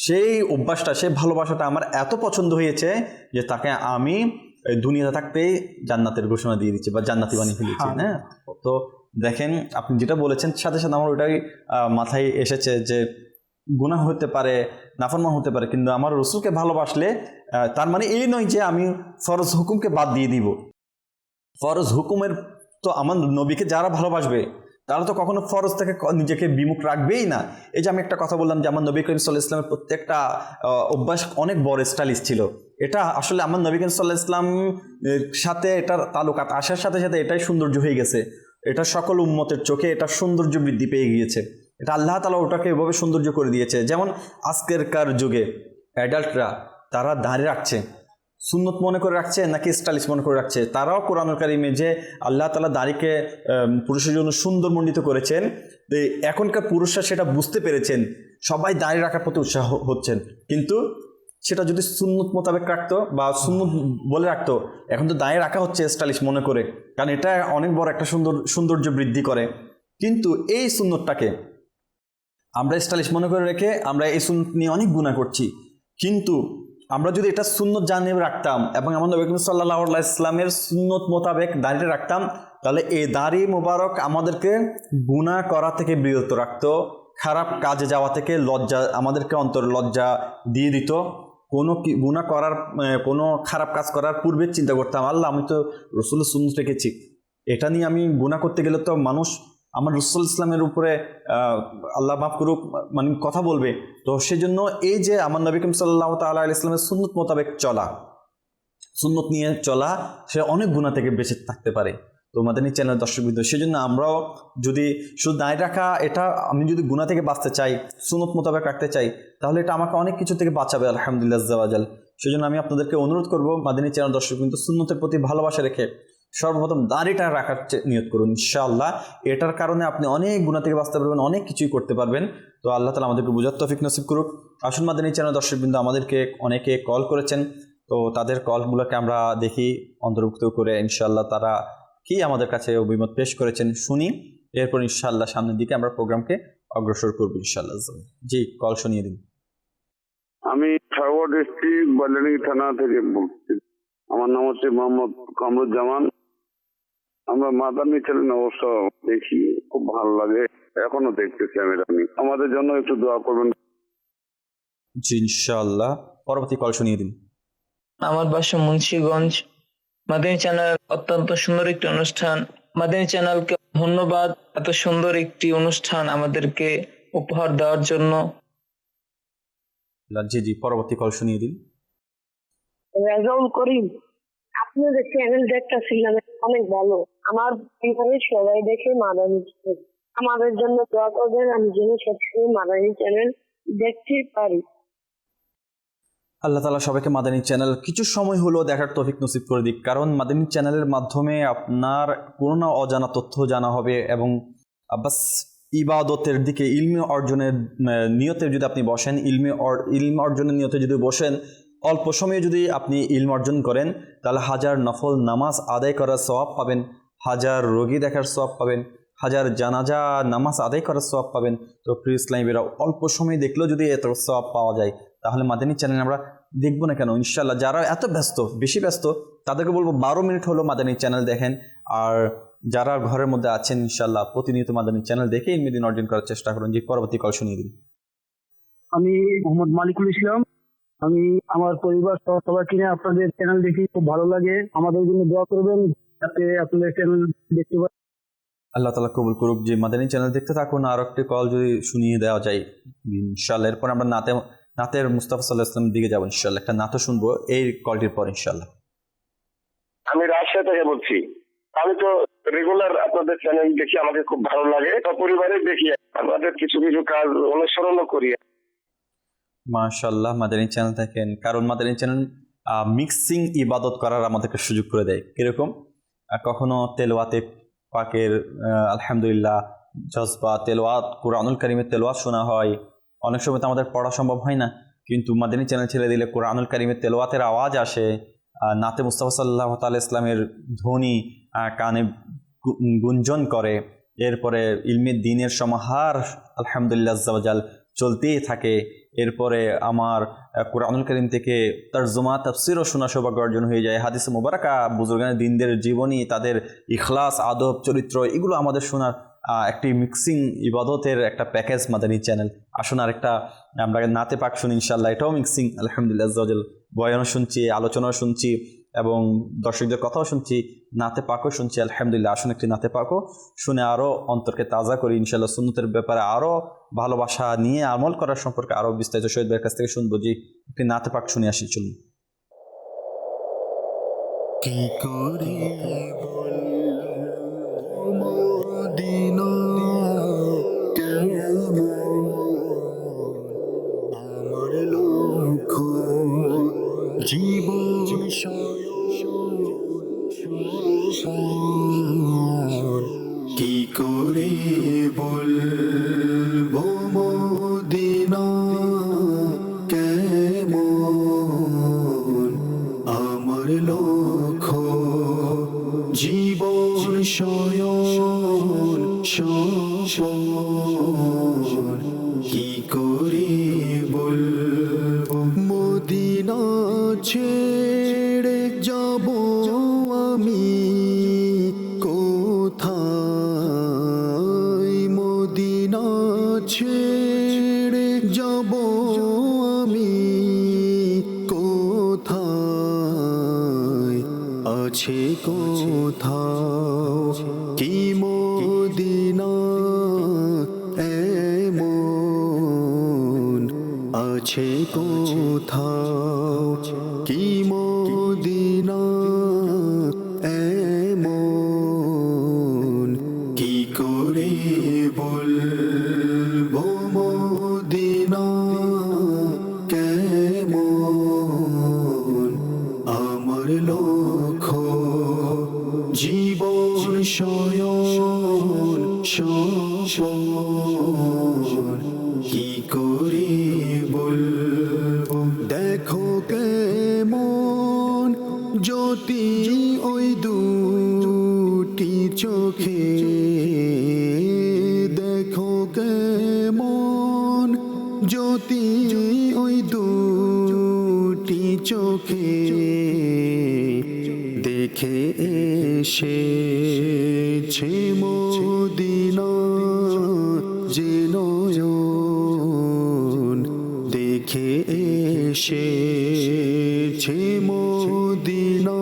সেই অভ্যাসটা, সেই ভালোবাসাটা আমার এত পছন্দ হয়েছে যে তাকে আমি দুনিয়াতে থাকতেই জান্নাতের ঘোষণা দিয়ে দিচ্ছি বা জান্নাতি বানিয়ে ফেলেছি। হ্যাঁ, তো দেখেন আপনি যেটা বলেছেন সাথে সাথে আমার ওটাই মাথায় এসেছে যে গুনাহ হতে পারে, নাফরমান হতে পারে, কিন্তু আমার রাসূলকে ভালোবাসলে তার মানে এই নয় যে আমি ফরজ হুকুমকে বাদ দিয়ে দিব। ফরজ হুকুমের তো আমার নবীকে যারা ভালোবাসবে তারা তো কখনো ফরজ থেকে নিজেকে বিমুখ রাখবেই না। এই যে আমি একটা কথা বললাম যে আমার নবী করিম সাল্লাল্লাহু আলাইহি ওয়াসাল্লামের প্রত্যেকটা অভ্যাস অনেক বড় স্টাইলিশ ছিল, এটা আসলে আমার নবী করিম সাল্লাল্লাহু আলাইহি ওয়াসাল্লামের সাথে এটার তালুকাত আসার সাথে সাথে এটাই সৌন্দর্য হয়ে গেছে, এটা সকল উম্মতের চোখে এটা সৌন্দর্য বৃদ্ধি পেয়ে গিয়েছে, এটা আল্লাহ তাআলা ওটাকে এভাবে সৌন্দর্য করে দিয়েছে। যেমন আজকেরকার যুগে অ্যাডাল্টরা তারা দাঁড়িয়ে রাখছে, সুন্নত মনে করে রাখছে নাকি স্টাইলিশ মনে করে রাখছে, তারাও কোরআনুল কারীমে যে আল্লাহ তাআলা দাড়িকে পুরুষের জন্য সুন্দর মণ্ডিত করেছেন, এখনকার পুরুষরা সেটা বুঝতে পেরেছেন, সবাই দাড়ি রাখার প্রতি উৎসাহ হচ্ছেন। কিন্তু সেটা যদি সুন্নত মোতাবেক রাখতো বা সুন্নত বলে রাখতো, এখন তো দাঁড়িয়ে রাখা হচ্ছে স্টাইলিশ মনে করে, কারণ এটা অনেক বড় একটা সৌন্দর্য বৃদ্ধি করে। কিন্তু এই সুন্নতটাকে আমরা স্টাইলিশ মনে করে রেখে আমরা এই সুন্নত নিয়ে অনেক গুনাহ করছি। কিন্তু আমরা যদি এটা সুন্নত জানিয়ে রাখতাম এবং আমার নবী করিম সাল্লাল্লাহু আলাইহি ওয়াসাল্লামের সুন্নত মোতাবেক দাঁড়িয়ে রাখতাম, তাহলে এই দাড়ি মোবারক আমাদেরকে গুনাহ করা থেকে বিরত রাখতো, খারাপ কাজে যাওয়া থেকে লজ্জা, আমাদেরকে অন্তর লজ্জা দিয়ে দিত কোনো গুনাহ করার কোনো খারাপ কাজ করার পূর্বে চিন্তা করতাম, আল্লাহ আমি তো রসুলের সুন্নাত রেখেছি, এটা নিয়ে আমি গুনাহ করতে গেলে তো মানুষ আমার রসুল ইসলামের উপরে আল্লাহ মাফ করুক মানে কথা বলবে। তো সেজন্য এই যে আমার নবী করিম সাল্লাল্লাহু তাআলা আলাইহি ইসলামের সুন্নত মোতাবেক চলা, সুন্নত নিয়ে চলা, সে অনেক গুনাহ থেকে বেঁচে থাকতে পারে। তো মাদানী চ্যানেল দর্শকবৃন্দ, সেজন্য আমরাও যদি শুধু দায় রাখা, এটা আমি যদি গুনাহ থেকে বাঁচতে চাই, সুন্নত মোতাবেক রাখতে চাই, তাহলে এটা আমাকে অনেক কিছু থেকে বাঁচাবে আলহামদুলিল্লাহ আজ্জা ওয়া জাল। সেজন্য আমি আপনাদেরকে অনুরোধ করবো, মাদানী চ্যানেল দর্শকবৃন্দ, সুন্নতের প্রতি ভালোবাসা রেখে সর্বপ্রথম দাড়িটা রাখার নিয়ত করুন ইনশাআল্লাহ। এটার কারণে আপনি অনেক গুনাহ থেকে বাঁচতে পারবেন, অনেক কিছুই করতে পারবেন। তো আল্লাহ তাআলা আমাদেরকে বুঝার তৌফিক নসিব করুক। আসুন, মাদানী চ্যানেল দর্শকবৃন্দ, আমাদেরকে অনেকে কল করেছেন, তো তাদের কলগুলোকে আমরা দেখি, অন্তর্ভুক্ত করে ইনশাআল্লাহ তারা কি আমাদের কাছে অভিমত পেশ করেছেন শুনি, এরপর ইনশাআল্লাহ সামনের দিকে আমরা প্রোগ্রামকে অগ্রসর করবো ইনশাআল্লাহ। জি, কল শুনিয়ে দিন। আমি সাগর ডিস্ট্রিক্ট বালিয়াড়ি থানা থেকে বলছি। আমার নাম হচ্ছে মোহাম্মদ কামরুজ্জামান। আমরা মাদানী চ্যানেল অবশ্য দেখি, খুব ভালো লাগে, এখনো দেখতেছি আমি। আমাদের জন্য একটু দোয়া করবেন। জি ইনশাআল্লাহ, পরবর্তী কল শুনিয়ে দিন। আমার বাসা মুন্সিগঞ্জ। মাদানী চ্যানেল অত্যন্ত সুন্দর একটি অনুষ্ঠান। মাদানী চ্যানেলকে ধন্যবাদ এত সুন্দর একটি অনুষ্ঠান আমাদেরকে উপহার দেওয়ার জন্য। জি জি, পরবর্তী কল শুনিয়ে দিন। রেজাউল করিম, আপনাদের চ্যানেল দেখতেছিলাম, অনেক ভালো। আমার পরিবারের সবাই দেখে মাদানী চ্যানেল। আমাদের জন্য দোয়া করবেন, আমি যেন সবসময় মাদানী চ্যানেল দেখতে পারি। আল্লাহ তাআলা সবাইকে মাদানী চ্যানেল কিছু সময় হলো দেখার তৌফিক নসিব করে দিক, কারণ মাদানী চ্যানেলের মাধ্যমে আপনার কোনো না অজানা তথ্য জানা হবে, এবং বাস ইবাদতের দিকে ইলমি অর্জনের নিয়তে যদি আপনি বসেন, ইলম অর্জনের নিয়তে যদি বসেন, অল্প সময়ে যদি আপনি ইলম অর্জন করেন, তাহলে হাজার নফল নামাজ আদায় করার সওয়াব পাবেন, হাজার রোগী দেখার সওয়াব পাবেন, হাজার জানাজা নামাজ আদায় করার সওয়াব পাবেন। তো প্রিয় ইসলামীরা, অল্প সময় দেখলেও যদি এত সওয়াব পাওয়া যায়, তাহলে মাদানী চ্যানেল আমরা দেখবো না কেন? ইনশাআল্লাহ, যারা এত ব্যস্ত, বেশি ব্যস্ত, তাদেরকে বলবো 12 মিনিট হলো মাদানী চ্যানেল দেখেন। আর যারা ঘরের মধ্যে আছেন, ইনশাআল্লাহ প্রতিনিয়ত মাদানী চ্যানেল দেখে ইলমি দ্বীন অর্জন করার চেষ্টা করুন। যে পরবর্তী কল শুনিয়ে দিন। আমি মোহাম্মদ মালিকুল ইসলাম। আমি আমার পরিবার সহ সবাইকে নিয়ে আপনাদের চ্যানেল দেখি, খুব ভালো লাগে। আমাদের জন্য দোয়া করবেন যাতে আপনাদের চ্যানেল দেখতে পাই। আল্লাহ তাআলা কবুল করুক। যে মাদানী চ্যানেল দেখতে থাকুন। আর একটি কল যদি শুনিয়ে দেওয়া যায় ইনশাআল্লাহ, এরপর আমরা নাতের মুস্তাফা সাল্লাল্লাহু আলাইহি ওয়াসাল্লামের দিকে যাবো ইনশাআল্লাহ। একটা নাতও শুনবো এই কলটির পর ইনশাআল্লাহ। আমি রাজশাহী থেকে বলছি। আমি তো রেগুলার আপনাদের চ্যানেল দেখি, আমাকে খুব ভালো লাগে। পরিবারে দেখি, আমাদের কিছু কিছু কাজ অনুসরণও করি। মাশাআল্লাহ, মাদানী চ্যানেল দেখেন, কারণ মাদানী চ্যানেল মিক্সিং ইবাদত করার আমাদেরকে সুযোগ করে দেয়। কিরকম? কখনো তেলাওয়াতে পাকের আলহামদুলিল্লাহ জজবা, তেলাওয়াত, কুরআনুল কারীমের তেলাওয়াত শোনা হয়। অনেক সময় তো আমাদের পড়া সম্ভব হয় না, কিন্তু মাদানী চ্যানেল ছেড়ে দিলে কুরআনুল কারীমের তেলাওয়াতের আওয়াজ আসে, নাতে মুস্তাফা সাল্লাল্লাহু তাআলা ইসলামের ধ্বনি কানে গুঞ্জন করে। এরপরে ইলমে দ্বীনের সমাহার আলহামদুলিল্লাহ আজ্জা ওয়া জাল চলতেই থাকে। এরপরে আমার কুরআনুল কারীম থেকে তরজমা তাফসীরও শোনা সৌভাগ্য অর্জন হয়ে যায়। হাদিসে মুবারাকা, বুজুর্গানে দ্বীনদের জীবনী, তাদের ইখলাস, আদব, চরিত্র, এগুলো আমাদের শোনার একটি মিক্সিং ইবাদতের একটা প্যাকেজ মাদানী চ্যানেল। আসুন আরেকটা আমরা নাতে পাক শুনি ইনশাআল্লাহ, এটাও মিক্সিং আলহামদুলিল্লাহ আজ্জা ওয়া জাল। বয়ানও শুনছি, আলোচনাও শুনছি, এবং দর্শকদের কথাও শুনছি, নাতে পাকও শুনছি আলহামদুলিল্লাহ। আসুন একটি নাতে পাকও শুনে আরও অন্তরকে তাজা করি ইনশাআল্লাহ। সুন্নতের ব্যাপারে আরও ভালোবাসা নিয়ে আমল করার সম্পর্কে আরও বিস্তারিত শহীদ ভাইয়ের কাছ থেকে শুনবো। যে একটি নাতে পাক শুনে আসি, চলুন। কি করে মদিনা কেমন আমার লক্ষ্য জীবন কি করে বলবো মদিনা কেমন আমার লক্ষ্য জীবন শয়ন স্বপন কি করে বলবো মদিনা ছেড়ে যাব আমি কোথায় মদিনা ছেড়ে যাব আমি আছে কোথাও কি মদিনা এমন কি করে বলবো মদিনা কেমন আমার লক্ষ্য জীবন শয়ন স্বপন কি করে বলবো দেখো কেমন জ্যোতি ওই দুটি চোখে দেখো কেমন জ্যোতি ওই দুটি চোখে দেখে এসেছে মদিনা যে নয়ন দেখে এসেছে মদিনা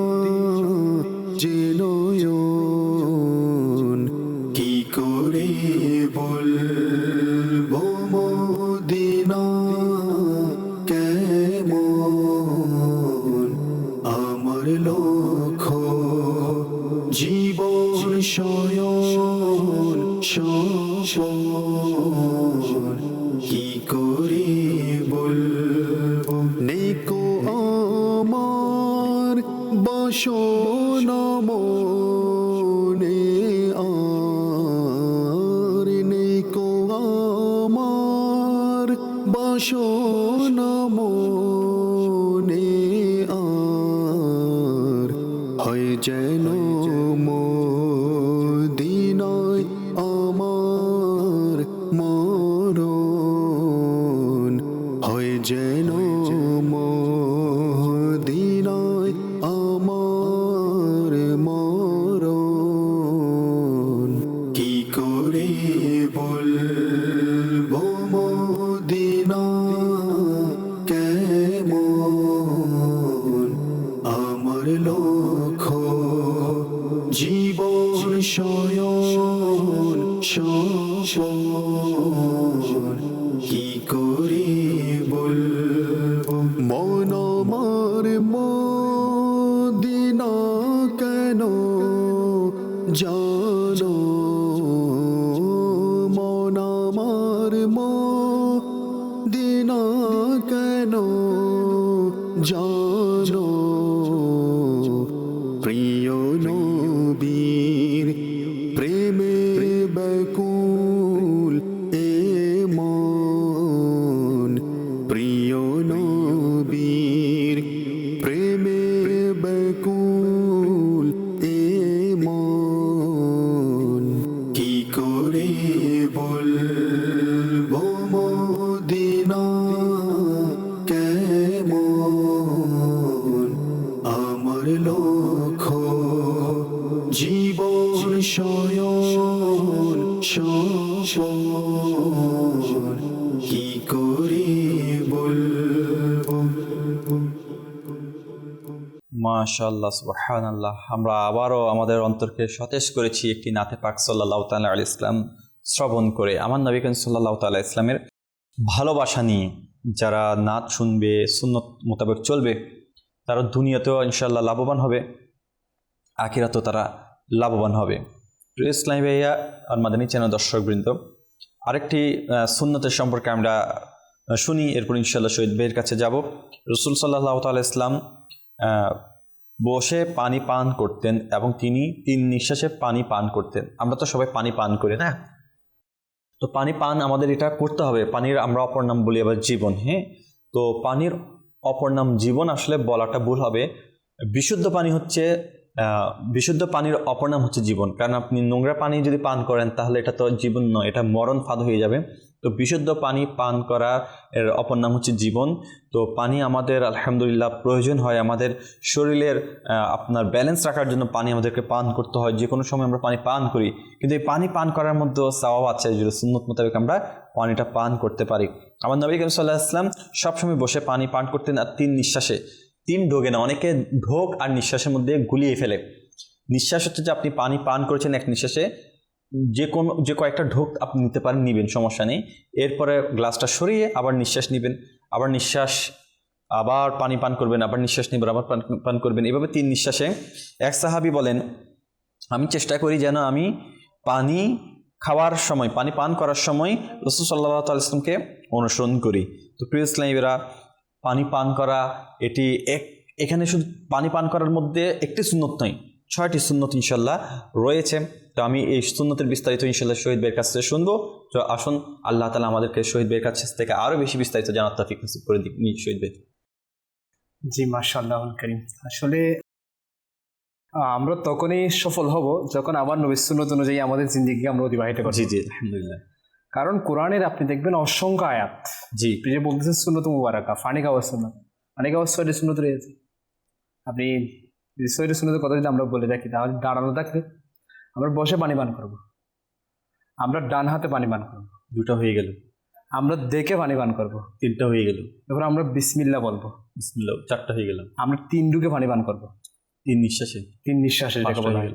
যে নয়ন কি করে বলবো মদিনা কেমন আমার লক্ষ্য জীবন শয়ন স্বপন কি করে বলবো নেকো আমার বাসনা মনে আর নেকো আমার বাসনা মনে আর হয় যেন মদিনায় আমার মরণ হয় যেন মদিনায় আমার মরণ কি করে বলবো মদিনা কেমন আমার লক্ষ্য জীবন শয়ন স্বপন কি করে বলবো মন আমার মদিনা কেন জানো মন আমার মদিনা কেন জানো প্রিয় নবীর প্রেমে ব্যাকুল এ মন প্রিয় নবীর প্রেমে ব্যাকুল এ মন কি করে বলবো মদিনা কেমন আমার লক্ষ্য জীবন শয়ন স্বপন কি করে বলবো মাশাআল্লাহ সুবহানাল্লাহ। আমরা আবারও আমাদের অন্তরকে সতেজ করেছি একটি নাতে পাক সাল্লাল্লাহু তাআলা আলাইহি ইসলাম শ্রবণ করে। আমার নবী করিম সাল্লাল্লাহু তাআলা ইসলামের ভালোবাসা নিয়ে যারা নাত শুনবে, সুন্নত মোতাবেক চলবে, তারা দুনিয়াতেও ইনশাআল্লাহ লাভবান হবে, আখিরাতেও তারা লাভবান হবে। প্রিয় ইসলামী ভাইয়া আর মাদানী চ্যানেল দর্শকবৃন্দ, আরেকটি সুন্নতের সম্পর্কে আমরা শুনি, এরপর ইনশাআল্লাহ শহীদ ভাইয়ের কাছে যাব। রাসূল সাল্লাল্লাহু তাআলা ইসলাম বসে পানি পান করতেন এবং তিনি 3 নিঃশ্বাসে পানি পান করতেন। আমরা তো সবাই পানি পান করি না, তো পানি পান আমাদের এটা করতে হবে। পানির আমরা অপর নাম বলি আবার জীবন। হ্যাঁ, তো পানির অপর নাম জীবন আসলে বলাটা ভুল হবে। বিশুদ্ধ পানি হচ্ছে বিশুদ্ধ পানির অপর নাম হচ্ছে জীবন। কারণ আপনি নোংরা পানি যদি পান করেন তাহলে এটা তো জীবন নয়, এটা মরণ ফাঁদ হয়ে যাবে। তো বিশুদ্ধ পানি পান করা এর অপর নাম হচ্ছে জীবন। তো পানি আমাদের আলহামদুলিল্লাহ প্রয়োজন হয়, আমাদের শরীরের আপনার ব্যালেন্স রাখার জন্য পানি আমাদেরকে পান করতে হয়। যে কোনো সময় আমরা পানি পান করি, কিন্তু এই পানি পান করার মধ্যেও সওয়াব আছে, যদি সুন্নত মোতাবেক আমরা পানিটা পান করতে পারি। আমার নবী করিম সাল্লাল্লাহু আলাইহি ওয়াসাল্লাম সবসময় বসে পানি পান করতেন, আর 3 নিঃশ্বাসে। 3 ঢোকে না, অনেকে ঢোক আর নিঃশ্বাসের মধ্যে গুলিয়ে ফেলে। নিঃশ্বাস হচ্ছে যে আপনি পানি পান করেছেন এক নিঃশ্বাসে, যে কয়েকটা ঢোক আপনি নিতে পারেন, নিবেন, সমস্যা নেই। এরপরে গ্লাসটা সরিয়ে আবার নিঃশ্বাস নেবেন, আবার নিঃশ্বাস, আবার পানি পান করবেন, আবার নিঃশ্বাস নেবেন, আবার পান করবেন, এভাবে 3 নিঃশ্বাসে। এক সাহাবী বলেন, আমি চেষ্টা করি যেন আমি পানি খাওয়ার সময়, পানি পান করার সময় রাসূল সাল্লাল্লাহু আলাইহি ওয়াসাল্লামকে অনুসরণ করি। তো প্রিয় ইসলামীরা, পানি পান করা এটি এখানে শুধু পানি পান করার মধ্যে একটি সুন্নত নয়, 6টি সুন্নত ইনশাল্লাহ রয়েছে। তো আমি এই সুন্নতের বিস্তারিত ইনশাল্লাহ শহীদ ভাইয়ের কাছ থেকে শুনবো। তো আসুন, আল্লাহ তাআলা আমাদেরকে শহীদ ভাইয়ের কাছ থেকে আরও বেশি বিস্তারিত জানার তৌফিক নসিব করে দিক। শহীদ ভাই। জি মাশাআল্লাহ করিম। আসলে আমরা তখনই সফল হব যখন আমার নবীর সুন্নত অনুযায়ী আমাদের জিন্দেগি আমরা অতিবাহিত করব। জি জি, আলহামদুলিল্লাহ। কারণ কোরআনের আপনি দেখবেন অসংখ্য আয়াত, জি, যে বলতেছেন সুন্নত মুবারাকা, পানি খাওয়ার সুন্নত, পানি খাওয়ার 6টি সুন্নত রয়েছে। আপনি 6টি সুন্নতের কথা যদি আমরা বলে রাখি, তাহলে দাঁড়ানো থাকলে আমরা বসে পানি পান করব, আমরা ডান হাতে পানি পান করব, 2টা হয়ে গেল। আমরা দেখে পানি পান করব, 3টা হয়ে গেল। এরপর আমরা বিসমিল্লাহ বলবো, বিসমিল্লাহ, 4টা হয়ে গেল। আমরা 3 ঢুকে পানি পান করব, 3 নিঃশ্বাসে, 3 নিঃশ্বাসে যেটাকে বলা হয়।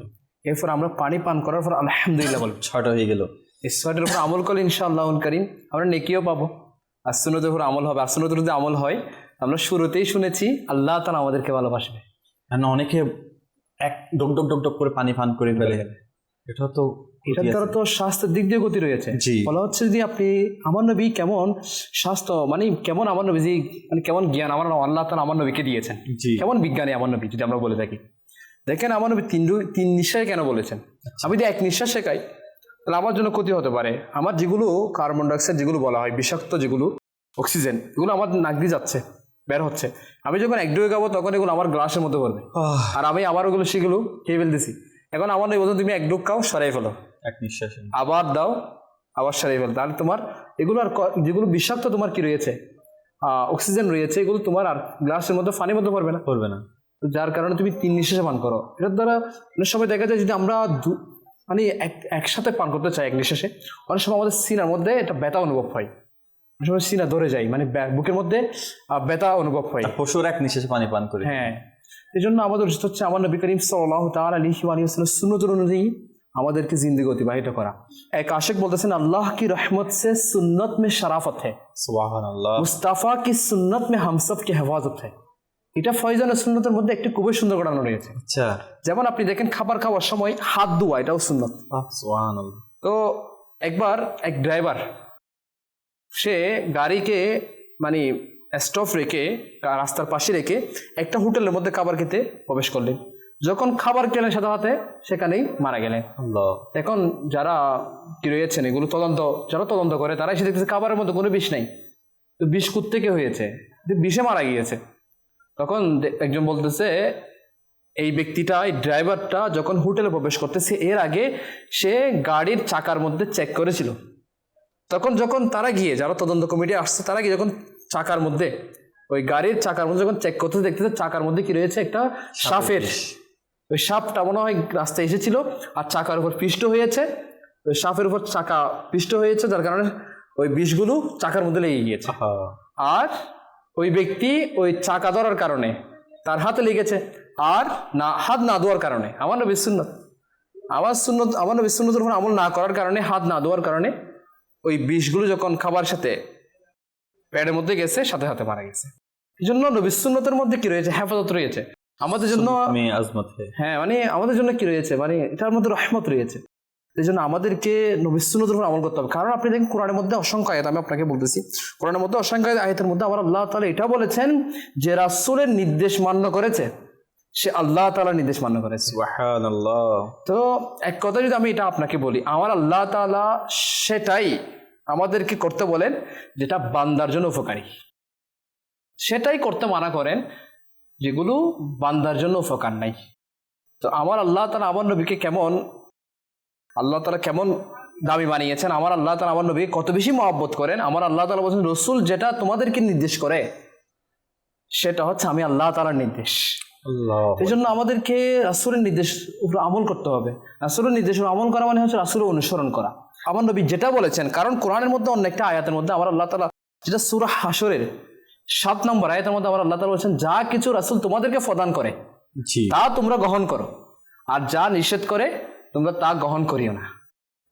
এরপর আমরা পানি পান করার পর আলহামদুলিল্লাহ বলবো, 6টা হয়ে গেল। এই 6টার উপর আমল করলে ইনশাআল্লাহ করিম আমরা নেকিও পাবো, আর সুন্নতের উপর আমল হবে। আর সুন্নতের যদি আমল হয়, আমরা শুরুতেই শুনেছি আল্লাহ তাআলা আমাদেরকে ভালোবাসবে। কারণ অনেকে ডক ডক ডক ডক করে পানি পান করে ফেলে, এটা তো এটার দ্বারা তো স্বাস্থ্যের দিক দিয়ে গতি রয়েছে। জি। বলা হচ্ছে যদি আপনি আমার নবী কেমন স্বাস্থ্য, মানে কেমন আমার নবীজি, মানে কেমন জ্ঞান আমার আল্লাহ তাআলা আমার নবীকে দিয়েছেন, জি, কেমন বিজ্ঞানী আমার নবী যদি আমরা বলে থাকি। দেখেন আমার নবী 3 নিঃশ্বাস কেন বলেছেন। আমি যদি 1 নিঃশ্বাস শেখাই তাহলে আমার জন্য ক্ষতি হতে পারে। আমার যেগুলো কার্বন ডাইঅক্সাইড যেগুলো বলা হয় বিষাক্ত, যেগুলো অক্সিজেন, এগুলো আমার নাক দিয়ে যাচ্ছে, বের হচ্ছে। আমি যখন 1 ডুবে খাবো তখন এগুলো আমার গ্লাসের মধ্যে পড়বে, আর আমি আবার ওগুলো সেগুলো খেয়ে ফেলতেছি। এখন আমার নবী বলছেন তুমি 1 ডুব খাও, সরাই ফেলো, 1 নিঃশ্বাসে আবার দাও, আবার সরাই ফেলো। তাহলে তোমার এগুলো আর যেগুলো বিষাক্ত তোমার কি রয়েছে, অক্সিজেন রয়েছে, এগুলো তোমার আর গ্লাসের মধ্যে পানির মধ্যে পড়বে না। তো যার কারণে তুমি 3 নিঃশ্বাসে পান করো। এটার দ্বারা অনেক সময় দেখা যায় যদি আমরা মানে একসাথে পান করতে চাই 1 নিঃশ্বাসে, অনেক সময় আমাদের সিনার মধ্যে একটা ব্যথা অনুভব হয়, অনেক সময় সিনা ধরে যায়, মানে বুকের মধ্যে ব্যথা অনুভব হয়। পশুর 1 নিঃশ্বাসে পানি পান করে। হ্যাঁ, এই জন্য আমাদের উচিত হচ্ছে আমার নবী করিম সাল্লাল্লাহু তাআলা আলাইহি ওয়াসাল্লাম সুন্নত অনুযায়ী আমাদেরকে জিন্দেগি অতিবাহিত করা। এক আশিক বলতেছেন, আল্লাহ কি রহমত সে সুন্নত में शराफत है, সুবহানাল্লাহ, মুস্তাফা কি সুন্নত में हम सब की हिफाजत है। এটা ফয়জানের সুন্নতের মধ্যে একটি খুবই সুন্দর ঘটনা রয়েছে। আচ্ছা, যেমন আপনি দেখেন খাবার খাওয়ার সময় হাত ধোয়া, এটাও সুন্নত। সুবহানাল্লাহ। তো একবার এক ড্রাইভার, সে গাড়িকে মানে স্টপ রেখে, রাস্তার পাশে রেখে একটা হোটেলের মধ্যে খাবার খেতে প্রবেশ করলেন। যখন খাবার খেলেন সাথে সাথে সেখানেই মারা গেলেন। এখন যারা কি রয়েছেন এগুলো যারা তদন্ত করে, তারা এসে দেখতেছে খাবারের মধ্যে কোনো বিষ নাই। তো বিষ কোত্থেকে হয়েছে, বিষে মারা গিয়েছে। তখন একজন বলতেছে, এই ব্যক্তিটা, এই ড্রাইভারটা যখন হোটেলে প্রবেশ করতেছে এর আগে সে গাড়ির চাকার মধ্যে চেক করেছিল। যখন তারা গিয়ে, যারা তদন্ত কমিটি আসছে, তারা গিয়ে যখন চাকার মধ্যে, ওই গাড়ির চাকার মধ্যে যখন চেক করতে দেখতেছে চাকার মধ্যে কি রয়েছে, একটা সাপের, ওই সাপটা মনে হয় রাস্তায় এসেছিল আর চাকার উপর পিষ্ট হয়েছে, ওই সাপের উপর চাকা পিষ্ট হয়েছে, যার কারণে ওই বিষগুলো চাকার মধ্যে লেগে গিয়েছে। আর ওই ব্যক্তি ওই চাকা ধরার কারণে তার হাতে লেগেছে, আর হাত না ধোয়ার কারণে, আমার নবী সুন্নতের উপর আমল না করার কারণে, হাত না ধোয়ার কারণে ওই বিষগুলো যখন খাবার সাথে পেটের মধ্যে গেছে, সাথে সাথে মারা গেছে। এই জন্য নবী সুন্নতের মধ্যে কি রয়েছে, হেফাজত রয়েছে আমাদের জন্য। হ্যাঁ, মানে আমাদের জন্য কি রয়েছে, মানে এটার মধ্যে রহমত রয়েছে। এই জন্য আমাদেরকে নবী সুন্নতের উপর আমল করতে হবে। কারণ আপনি দেখেন কোরআনের মধ্যে অসংখ্য আয়াত, আমি আপনাকে বলতেছি, কোরআনের মধ্যে অসংখ্য আয়াতের মধ্যে আমার আল্লাহ তাআলা এটা বলেছেন যে রাসূলের নির্দেশ মান্য করেছে সে আল্লাহ তাআলার নির্দেশ মান্য করেছে। সুবহানাল্লাহ। তো এক কথা যদি আমি এটা আপনাকে বলি, আমার আল্লাহ তাআলা সেটাই আমাদেরকে করতে বলেন যেটা বান্দার জন্য উপকারী, সেটাই করতে মানা করেন যেগুলো বান্দার জন্য উপকার নাই। তো আমার আল্লাহ তাআলা আমার নবীকে কেমন, আল্লাহ তাআলা কেমন দামি বানিয়েছেন, আমার আল্লাহ তাআলা আমার নবীকে কত বেশি মহব্বত করেন। আমার আল্লাহ তাআলা বলছেন, রসুল যেটা তোমাদেরকে নির্দেশ করে সেটা হচ্ছে আমি আল্লাহ তাআলার নির্দেশ। এই জন্য আমাদেরকে রাসূলের নির্দেশ উপর আমল করতে হবে। রাসূলের নির্দেশ উপর আমল করা মানে হচ্ছে রাসূলের অনুসরণ করা, আমার নবী যেটা বলেছেন। কারণ কোরআনের মধ্যে অন্য একটা আয়াতের মধ্যে আমার আল্লাহ তাআলা, যেটা সূরা হাশরের 7 নম্বর আয়াতের মধ্যে আমার আল্লাহ তাআলা বলেছেন, যা কিছু রাসূল তোমাদেরকে প্রদান করে তা তোমরা গ্রহণ করো, আর যা নিষেধ করে তোমরা তা গ্রহণ করিও না।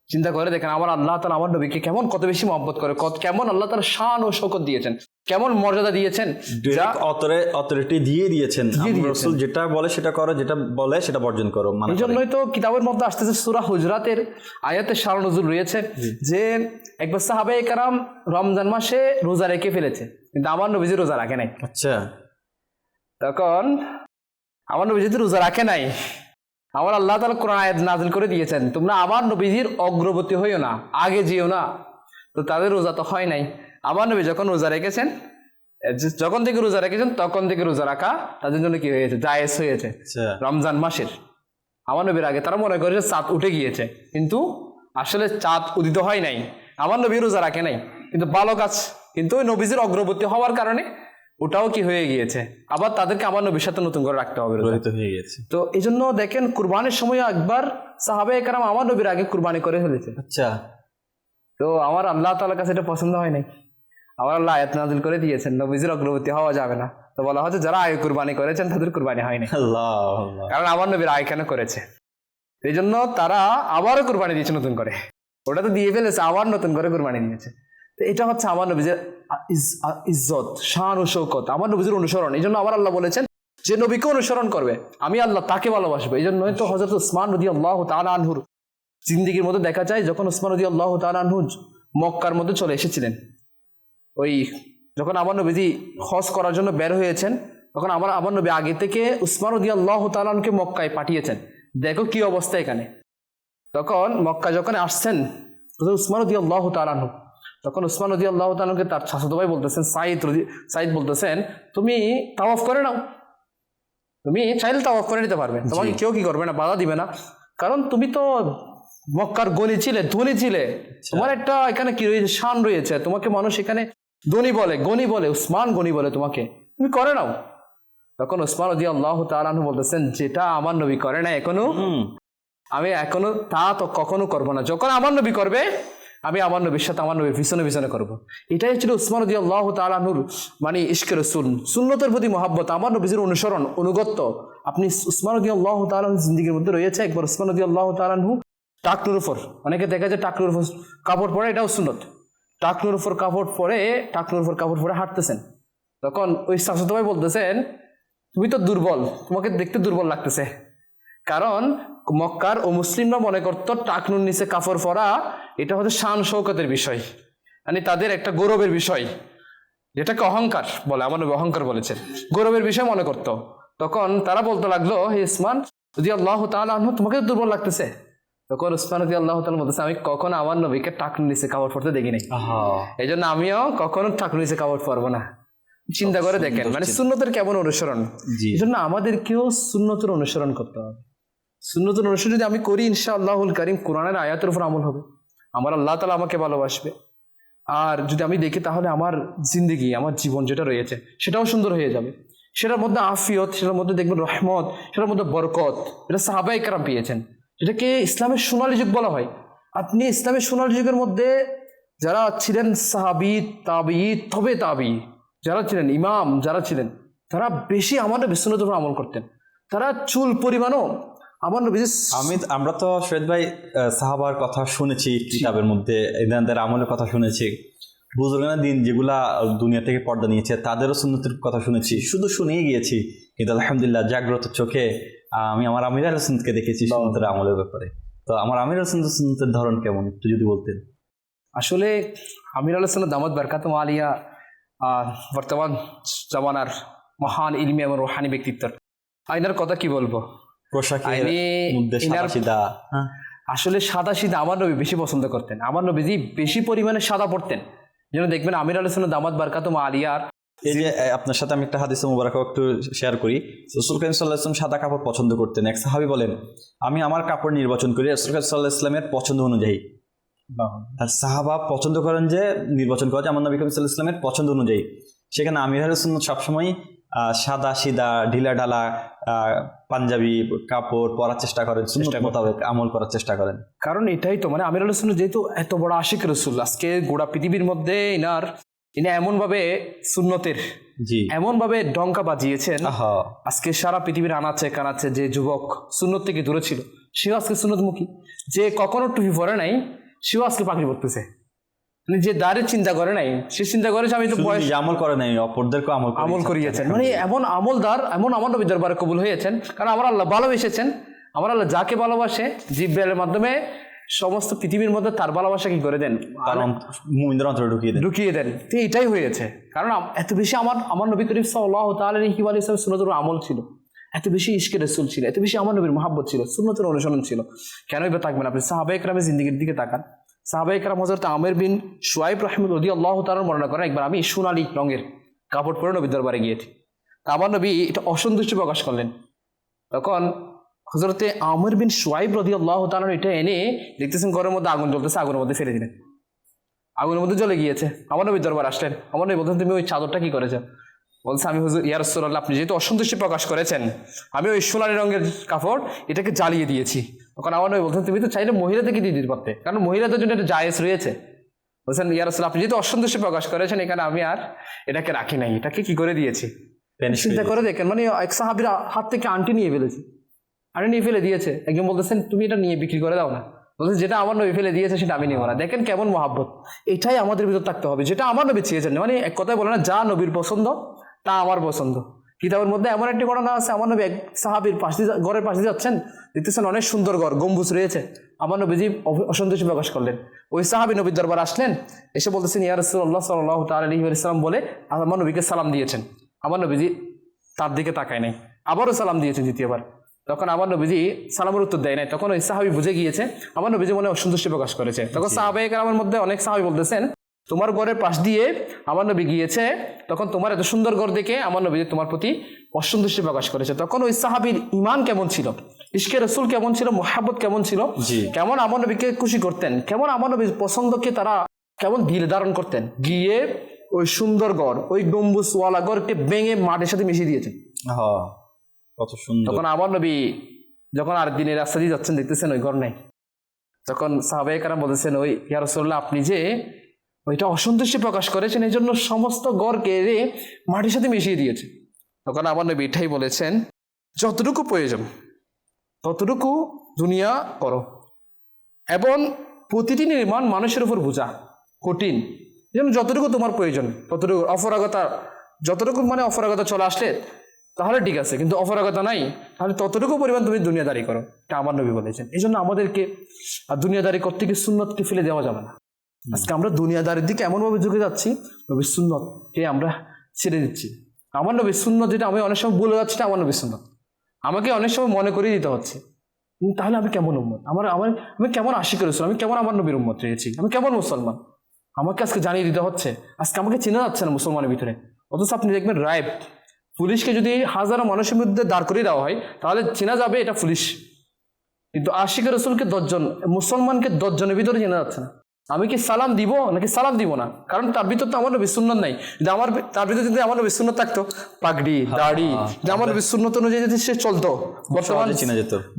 চিন্তা করে দেখেন আমার আল্লাহ তাআলা আমার নবীকে কেমন কত বেশি মহব্বত করে, কেমন আল্লাহ তাআলা শান ও শৌকত দিয়েছেন। কেমন মর্যাদা দিয়েছেন, যা অথরিটি দিয়ে দিয়েছেন। রাসূল যেটা বলে সেটা করো, যেটা বলে সেটা বর্জন করো। এই জন্যই তো কিতাবের মধ্যে আসতেছে সূরা হুজরাতের আয়াতের শারহ নজুল রয়েছে যে একবার সাহাবায়ে কেরাম রমজান মাসে রোজা রেখে ফেলেছে, কিন্তু আমার নবীজি রোজা রাখে নাই। আচ্ছা, তখন আমার নবীজি তো রোজা রাখে নাই, আমার আল্লাহ তাআলা কোরআন আয়াত নাযিল করে দিয়েছেন তোমরা আমার নবীজির অগ্রবর্তী হইও না, আগে যেও না। তো তাদের রোজা তো হয় নাই। আমার নবী যখন রোজা রেখেছেন, যখন থেকে রোজা রেখেছেন তখন থেকে রোজা রাখা তাদের জন্য কি হয়েছে, জায়েজ হয়েছে রমজান মাসের। আমার নবীর আগে তারা মনে করে চাঁদ উঠে গিয়েছে, কিন্তু আসলে চাঁদ উদিত হয় নাই, আমার নবী রোজা রাখে নাই, কিন্তু ভালো কাজ। কিন্তু ওই নবীজির অগ্রবর্তী হওয়ার কারণে ওটাও কি হয়ে গিয়েছে, আবার তাদেরকে আমার নবীর সাথে নতুন করে রাখতে হবে, হয়ে গেছে। তো এই জন্য দেখেন কুরবানির সময় একবার সাহাবায়ে কেরাম আমার নবীর আগে কুরবানি করে ফেলেছে। আচ্ছা, তো আমার আল্লাহ তাআলার কাছে এটা পছন্দ হয় নাই। আমার আল্লাহ আয়াত নাযিল করে দিয়েছেন নবীজির অগ্রবর্তী হওয়া যাবে না। তো বলা হচ্ছে যারা আগে কুরবানি করেছেন তাদের কুরবানি হয় নাই, কারণ আমার নবীর আয় কেন করেছে। এই জন্য তারা আবারও কুরবানি দিয়েছে নতুন করে, ওটা তো দিয়ে ফেলেছে, আবার নতুন করে কুরবানি দিয়েছে। তো এটা হচ্ছে আমার নবীজির ইজ্জত, শান ও শৌকত, আমার নবীজির অনুসরণ। এই জন্য আমার আল্লাহ বলেছেন যে নবীকে অনুসরণ করবে আমি আল্লাহ তাকে ভালোবাসবো। এই জন্যই তো হযরত উসমান রাদিয়াল্লাহু তাআলা আনহুর জিন্দেগির মধ্যে দেখা যায়, যখন উসমান রাদিয়াল্লাহু তাআলা আনহু মক্কার মধ্যে চলে এসেছিলেন, ওই যখন আমার নবীজি হজ করার জন্য বের হয়েছেন, তখন আমার নবী আগে থেকে উসমান রাদিয়াল্লাহু তাআলা আনহুকে মক্কায় পাঠিয়েছেন, দেখো কি অবস্থা এখানে। তখন মক্কা যখন আসছেন উসমান রাদিয়াল্লাহু তাআলা আনহু, তখন উসমান রাদিয়াল্লাহু তাআলা আনহুকে তার চাচাতো ভাই বলতেছেন সাইদ বলতেছেন, তুমি তাওয়াফ করে নাও, তুমি চাইলে তাওয়াফ করে নিতে পারবে, তোমাকে কেউ কি করবে না, বাধা দিবে না, কারণ তুমি তো মক্কার গনি ছিলে, ধনী ছিলে, তোমার একটা এখানে কি রয়েছে, শান রয়েছে, তোমাকে মানুষ এখানে ধনী বলে, গনি বলে, উসমান গনি বলে, তোমাকে তুমি করে নাও। তখন উসমান রাদিয়াল্লাহু তাআলা আনহু বলতেছেন, যেটা আমার নবী করে না এখনো, আমি এখনো তা তো কখনো করবো না, যখন আমার নবী করবে আমি আমার নবীর সাথে আমার নবীর পিছনে পিছনে করবো। এটাই ছিল উসমান রাদিয়াল্লাহু তাআলা আনহুর মানে ইশকে রাসূল, সুন্নতের প্রতি মহাব্বত, আমার নবীর অনুসরণ, অনুগত্য। আপনি উসমান রাদিয়াল্লাহু তাআলা আনহুর জিন্দেগির মধ্যে রয়েছে একবার উসমান রাদিয়াল্লাহু তাআলা আনহু টাকনুর উপর, অনেকে দেখা যায় টাকনুর উপর কাপড় পরে, এটাও সুন্নত, টাকনুর উপর কাপড় পরে হাঁটতেছেন। তখন ওই চাচাতো ভাই বলতেছেন, তুমি তো দুর্বল, তোমাকে দেখতে দুর্বল লাগতেছে, কারণ মক্কার ও মুসলিমরা মনে করতো টাকনুর নিচে কাপড় পরা এটা হচ্ছে শান শৌকতের বিষয়, মানে তাদের একটা গৌরবের বিষয়, যেটাকে অহংকার বলে, আমার নবী অহংকার বলেছেন, গৌরবের বিষয় মনে করতো। তখন তারা বলতে লাগলো, হে উসমান রাদিয়াল্লাহু তাআলা আনহু, তোমাকে দুর্বল লাগতেছে। তখন উসমান রাদিয়াল্লাহু তাআলা বলতেছে, আমি কখনো আমার নবীকে টাকনুর নিচে কাপড় পরতে দেখি নাই, এই জন্য আমিও কখনো টাকনুর নিচে কাপড় পরবো না। চিন্তা করে দেখেন, মানে সুন্নতের কেমন অনুসরণ। এই জন্য আমাদেরকেও সুন্নতের অনুসরণ করতে হবে। সুন্নতের অনুসরণ যদি আমি করি, ইনশাআল্লাহুল কারীম কোরআনের আয়াতের উপর আমল হবে, আমার আল্লাহ তাআলা আমাকে ভালোবাসবে। আর যদি আমি দেখি, তাহলে আমার জিন্দেগি, আমার জীবন যেটা রয়েছে সেটাও সুন্দর হয়ে যাবে, সেটার মধ্যে আফিয়ত, সেটার মধ্যে দেখবেন রহমত, সেটার মধ্যে বরকত, এটা সাহাবায়ে কেরাম পেয়েছেন, যেটাকে ইসলামের সোনালী যুগ বলা হয়। আপনি ইসলামের সোনালী যুগের মধ্যে যারা ছিলেন সাহাবী, তাবী, তবে তাবী যারা ছিলেন, ইমাম যারা ছিলেন, তারা বেশি আমার নবীর সুন্নতের উপর আমল করতেন। তারা চুল পরিমাণও আমার নবী, আমরা তো শহীদ ভাই সাহাবার কথা শুনেছি কিতাবের মধ্যে, এদের আমলের কথা শুনেছি, বুজুর্গানা দিন যেগুলা দুনিয়া থেকে পর্দা নিয়েছে তাদেরও সুন্নতের কথা শুনেছি, শুধু শুনেই গিয়েছি, কিন্তু আলহামদুলিল্লাহ জাগ্রত চোখে আমি আমার আমির আল সুন্নতকে দেখেছি সুন্নতের আমলের ব্যাপারে। তো আমার আমির আল সুন্নতের ধরন কেমন একটু যদি বলতেন। আসলে আমির আল সুন্নাত দামাত বারকাতুহু আলিয়া বর্তমান জামানার মহান ইলমি এবং রুহানি ব্যক্তিত্ব, আইনার কথা কি বলবো, আসলে সাদা সিধা আমার নবী বেশি পছন্দ করতেন, আমার নবীজি বেশি পরিমাণে সাদা পড়তেন। যেন দেখবেন আমির আল সুন্নাত দামাত বারকাতুহু আলিয়ার, এই যে আপনার সাথে আমি একটা হাদিস মুবারক একটু শেয়ার করি। রাসূল কারীম সাল্লাল্লাহু আলাইহি ওয়াসাল্লাম সাদা কাপড় পছন্দ করতেন। এক সাহাবী বলেন, আমি আমার কাপড় নির্বাচন করি রাসূল কারীম সাল্লাল্লাহু আলাইহি ওয়াসাল্লামের পছন্দ অনুযায়ী। আর সাহাবা পছন্দ করেন যে নির্বাচন করা যায় আমার নবী করিম সাল্লাল্লাহু আলাইহি ওয়াসাল্লামের পছন্দ অনুযায়ী। সেখানে আমির আল সুন্নাত সবসময় সাদা সিদা ঢিলা ঢালা পাঞ্জাবি কাপড় পরার চেষ্টা করেন, সুন্নত মোতাবেক আমল করার চেষ্টা করেন। কারণ এটাই তো, মানে আমির আল সুন্নাত যেহেতু এত বড় আশিক রাসূল, আজকে গোটা পৃথিবীর মধ্যে ইনি এমন ভাবে সুন্নতের এমন ভাবে ডঙ্কা বাজিয়েছেন, আজকে সারা পৃথিবীর আনাচে কানাচে যে যুবক সুন্নত থেকে দূরে ছিল সেও আজকে সুন্নতমুখী, যে কখনো টুপি পরে নাই সেও আজকে পাগড়ি পরতেছে। মানে যে দাঁড়িয়ে চিন্তা করে নাই, সে চিন্তা করেছে আমি তো শুধু বয়স নিজে আমল করে নাই, অপরদেরকেও আমল করিয়েছেন। মানে এমন আমলদার, এমন আমার নবীর দরবারে কবুল হয়েছেন, কারণ আমার আল্লাহ ভালোবেসেছেন। আমার আল্লাহ যাকে ভালোবাসে জিব্রাইলের মাধ্যমে সমস্ত পৃথিবীর মধ্যে তার ভালোবাসা কি করে দেন, কারণ মুমিনদের অন্তরে ঢুকিয়ে দেন। তো এটাই হয়েছে, কারণ এত বেশি আমার নবী করিম সাল্লাল্লাহু তাআলা আলাইহি ওয়া সাল্লাম সুন্নতের আমল ছিল, এত বেশি ইশকে রাসূল ছিল, এত বেশি আমার নবীর মহব্বত ছিল, সুন্নতের অনুসরণ ছিল। কেনই বা থাকবেন? আপনি সাহাবায়ে কেরামের জিন্দেগির দিকে তাকান। সাহাবায়ে কেরাম হযরত আমির বিন শুআইব রাদিয়াল্লাহু তাআলা বর্ণনা করেন, একবার আমি সোনালী রঙের কাপড় পরে নবীর দরবারে গিয়েছি। তা আমার নবী এটা অসন্তুষ্টি প্রকাশ করলেন। তখন হযরতে আমির বিন শুআইব রাদিয়াল্লাহু তাআলা এটা এনে দেখতেছেন ঘরের মধ্যে আগুন জ্বলতেছে, আগুনের মধ্যে ফেলে দিলেন। আগুনের মধ্যে জ্বলে গিয়েছে। আমার নবীর দরবার আসলেন। আমার নবী বলতেন, তুমি ওই চাদরটা কি করেছো? বলছে, আমি হুজুর ইয়া রাসূলুল্লাহ, আপনি যেহেতু অসন্তুষ্টি প্রকাশ করেছেন, আমি ওই সোনালী রঙের কাপড় এটাকে জ্বালিয়ে দিয়েছি। তখন আমার নবী বলতেন, তুমি তো চাইলে মহিলাদেরকে দিয়ে দিতে পারতে, কারণ মহিলাদের জন্য একটা জায়েজ রয়েছে। বলছেন, ইয়া রাসূলুল্লাহ, আপনি যেহেতু অসন্তুষ্টি প্রকাশ করেছেন, এখানে আমি আর এটাকে রাখি নাই, এটাকে কি করে দিয়েছি। চিন্তা করে দেখেন, মানে এক সাহাবীর হাত থেকে আংটি নিয়ে ফেলেছে, আরে নিয়ে ফেলে দিয়েছে। একজন বলতেছেন, তুমি এটা নিয়ে বিক্রি করে দাও না। বলছেন, যেটা আমার নবী ফেলে দিয়েছে সেটা আমি নেবো না। দেখেন কেমন মহাব্বত। এটাই আমাদের ভিতর থাকতে হবে, যেটা আমার নবী চেয়েছেন। মানে এক কথায় বলে না, যা নবীর পছন্দ তা আমার পছন্দ। কিতাবের মধ্যে এমন একটি ঘটনা আছে, আমার নবী এক সাহাবীর ঘরের পাশে যাচ্ছেন, দেখতেছেন অনেক সুন্দর ঘর, গম্বুজ রয়েছে। আমার নবীজি অসন্তোষ প্রকাশ করলেন। ওই সাহাবী নবীর দরবার আসলেন, এসে বলতেছেন, ইয়া রাসূলুল্লাহ সাল্লাল্লাহু তাআলা আলাইহি ওয়া সাল্লাম বলে আমার নবীকে সালাম দিয়েছেন। আমার নবীজি তার দিকে তাকায় নাই, আবারও সালাম দিয়েছেন দ্বিতীয়বার। তখন আমার নবীজি সালামের উত্তর দেয় নাই। তখন ওই সাহাবী বুঝে গিয়েছে আমার নবীজি মনে অসন্তুষ্টি প্রকাশ করেছে। তখন সাহাবায়ে কেরামের মধ্যে অনেক সাহাবী বলতেছেন, তোমার ঘরের পাশ দিয়ে আমার নবী গিয়েছে, তখন তোমার এত সুন্দর ঘর দেখে আমার নবী তোমার প্রতি অসন্তুষ্টি প্রকাশ করেছে। তখন ওই সাহাবীর ঈমান কেমন ছিল, ইশকে রাসূল কেমন ছিল, মুহাব্বত কেমন ছিল, কেমন আমার নবীকে খুশি করতেন, কেমন আমার নবীর পছন্দকে তারা কেমন দিল ধারণ করতেন। গিয়ে ওই সুন্দর ঘর, ওই গম্বুজওয়ালা ঘরকে ভেঙে মাটির সাথে মিশিয়ে দিয়েছেন। কত সুন্দর। তখন আমার নবী যখন আর দিনের রাস্তা দিয়ে যাচ্ছেন, দেখতেছেন ওই ঘর নাই। তখন সাহাবায়ে কেরাম বলতেছেন, ওই ইয়া রাসূলুল্লাহ, আপনি যে ওইটা অসন্তুষ্টি প্রকাশ করেছেন, এই জন্য সমস্ত ঘরকে মাটির সাথে মিশিয়ে দিয়েছে। তখন আমার নবী এটাই বলেছেন, যতটুকু প্রয়োজন ততটুকু দুনিয়া করো, এবং প্রতিটি নির্মাণ মানুষের উপর বোঝা কঠিন, এই জন্য যতটুকু তোমার প্রয়োজন ততটুকু। যতটুকু মানে অপরাগতা চলে আসলে তাহলে ঠিক আছে, কিন্তু অপরাগতা নাই তাহলে ততটুকু পরিমাণ তুমি দুনিয়াদারি করো, এটা আমার নবী বলেছেন। এই জন্য আমাদেরকে দুনিয়াদারি করতে গিয়ে সুন্নতকে ফেলে দেওয়া যাবে না। আজকে আমরা দুনিয়াদারির দিকে এমনভাবে ঝুঁকে যাচ্ছি, নবীর সুন্নতকে আমরা ছেড়ে দিচ্ছি। আমার নবীর সুন্নত যেটা আমি অনেক সময় বলে যাচ্ছি, আমার নবীর সুন্নত আমাকে অনেক সময় মনে করিয়ে দিতে হচ্ছে। তাহলে আমি কেমন উম্মত, আমি কেমন আশিক রাসূল, আমি কেমন আমার নবীর উম্মত রয়েছি, আমি কেমন মুসলমান, আমাকে আজকে জানিয়ে দিতে হচ্ছে। আজকে আমাকে চেনা যাচ্ছে না মুসলমানের ভিতরে। অথচ আপনি দেখবেন রাইব, পুলিশকে যদি হাজারো মানুষের মধ্যে দাঁড় করিয়ে দেওয়া হয় তাহলে চেনা যাবে এটা পুলিশ, কিন্তু আশিক রাসূলকে 10 জন, মুসলমানকে 10 জনের ভিতরে চেনা যাচ্ছে না। আমি কি সালাম দিব নাকি সালাম দিব না, কারণ তার ভিতর তো আমার নবীর সুন্নাত নাই। যদি তার ভিতরে যদি আমার নবীর সুন্নাত থাকতো, পাগড়ি দাড়ি, যদি আমার নবীর সুন্নাত অনুযায়ী যদি সে চলতো,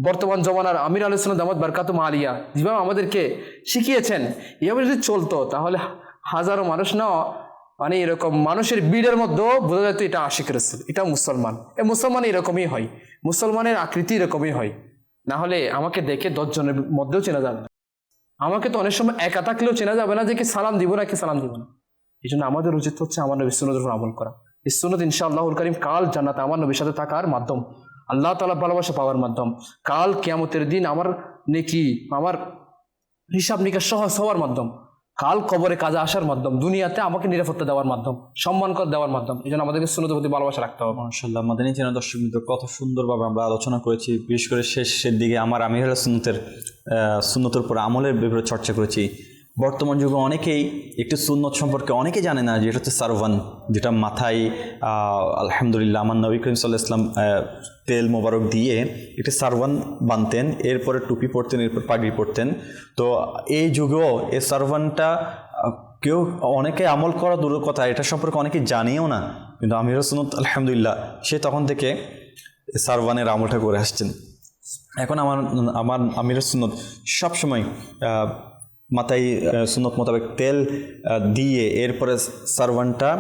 বর্তমান জমানার আমির আলাইহিস সালাম দামাত বারকাতুম আলিয়া যেভাবে আমাদেরকে শিখিয়েছেন, এভাবে যদি চলতো তাহলে হাজারো মানুষ না, মানে এরকম মানুষের ভিড়ের মধ্যেও বোঝা যেত এটা আশিক রাসূল, এটা মুসলমান। মুসলমান এরকমই হয়, মুসলমানের আকৃতি এরকমই হয়। না হলে আমাকে দেখে 10 জনের মধ্যেও চেনা যাবে না। আমাকে তো অনেক সময় একা থাকলেও চেনা যাবে না যে কি সালাম দিব না কি সালাম দিব না। এই জন্য আমাদের উচিত হচ্ছে আমার নবীর সুন্নতের উপর আমল করা। এই সুন্নত ইনশাআল্লাহুল কারীম কাল জান্নাতে আমার নবীর সাথে থাকার মাধ্যম, আল্লাহ তাআলা ভালোবাসা পাওয়ার মাধ্যম, কাল কিয়ামতের দিন আমার নেকি, আমার হিসাব নিকাশ সহজ হওয়ার মাধ্যম, কাল কবরে কাজে আসার মাধ্যম, দুনিয়াতে আমাকে নিরাপত্তা দেওয়ার মাধ্যম, সম্মান কর দেওয়ার মাধ্যম। এই জন্য আমাদেরকে সুন্নতের প্রতি ভালোবাসা রাখতে হবে। মাশাআল্লাহ, মাদানী চ্যানেল দর্শক মিত্র, কত সুন্দরভাবে আমরা আলোচনা করেছি। বিশেষ করে শেষের দিকে আমার আমির সুন্নতের উপর আমলের ব্যাপারে চর্চা করেছি। বর্তমান যুগে অনেকেই একটু সুন্নত সম্পর্কে অনেকে জানে না, যেটা হচ্ছে সারওয়ান, যেটা মাথায় আলহামদুলিল্লাহ আমার নবী করিম সাল্লাল্লাহু আলাইহি ওয়াসাল্লাম তেল মোবারক দিয়ে একটি সারওয়ান বানতেন, এরপরে টুপি পরতেন, এরপর পাগড়ি পরতেন। তো এই যুগেও এই সারওয়ানটা কেউ অনেকে আমল করা দূরের কথা, এটা সম্পর্কে অনেকে জানেও না, কিন্তু আমির সুন্নত আলহামদুলিল্লাহ সে তখন থেকে সারওয়ানের আমলটা করে আসছেন। এখন আমার আমির সুন্নত সবসময় মাথায় সুন্নত মোতাবেক তেল দিয়ে এরপরে সারওয়ানটা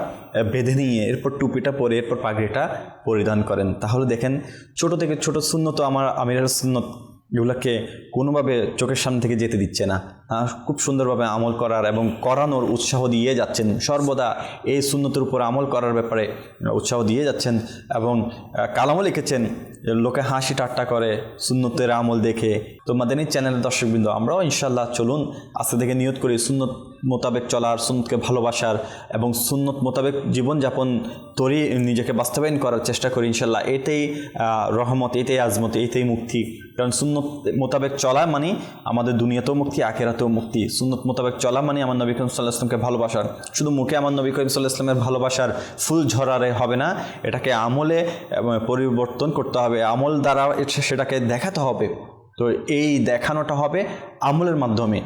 বেঁধে নিয়ে এরপর টুপিটা পরে এরপর পাগড়িটা পরিধান করেন। তাহলে দেখেন ছোট থেকে ছোট সুন্নত আমার আমিরের সুন্নত এগুলোকে কোনোভাবে চোখের সামনে থেকে যেতে দিচ্ছে না। খুব সুন্দরভাবে আমল করার এবং করানোর উৎসাহ দিয়ে যাচ্ছেন, সর্বদা এই সুন্নতের উপর আমল করার ব্যাপারে উৎসাহ দিয়ে যাচ্ছেন এবং কালামও লিখেছেন, লোকে হাসি ঠাট্টা করে সুন্নতের আমল দেখে। তো মাদানী চ্যানেলের দর্শকবৃন্দ, আমরাও ইনশাল্লাহ চলুন আজকে থেকে নিয়ত করি সুন্নত মোতাবেক চলার, সুন্নতকে ভালোবাসার এবং সুন্নত মোতাবেক জীবনযাপন তৈরি নিজেকে বাস্তবায়ন করার চেষ্টা করি ইনশাল্লাহ। এটাই রহমত, এটাই আজমত, এটাই মুক্তি। কারণ সুন্নত মোতাবেক চলা মানে আমাদের দুনিয়াতেও মুক্তি, আখিরাতেও মুক্তি। সুন্নত মোতাবেক চলা মানে আমার নবী করিম সাল্লাল্লাহু আলাইহি ওয়াসাল্লামকে ভালোবাসার। শুধু মুখে আমার নবী করিম সাল্লাল্লাহু আলাইহি ওয়াসাল্লামের ভালোবাসার ফুল ঝরারে হবে না, এটাকে আমলে পরিবর্তন করতে হবে, আমল দ্বারা সেটাকে দেখাতে হবে। তো এই দেখানোটা হবে আমলের মাধ্যমে।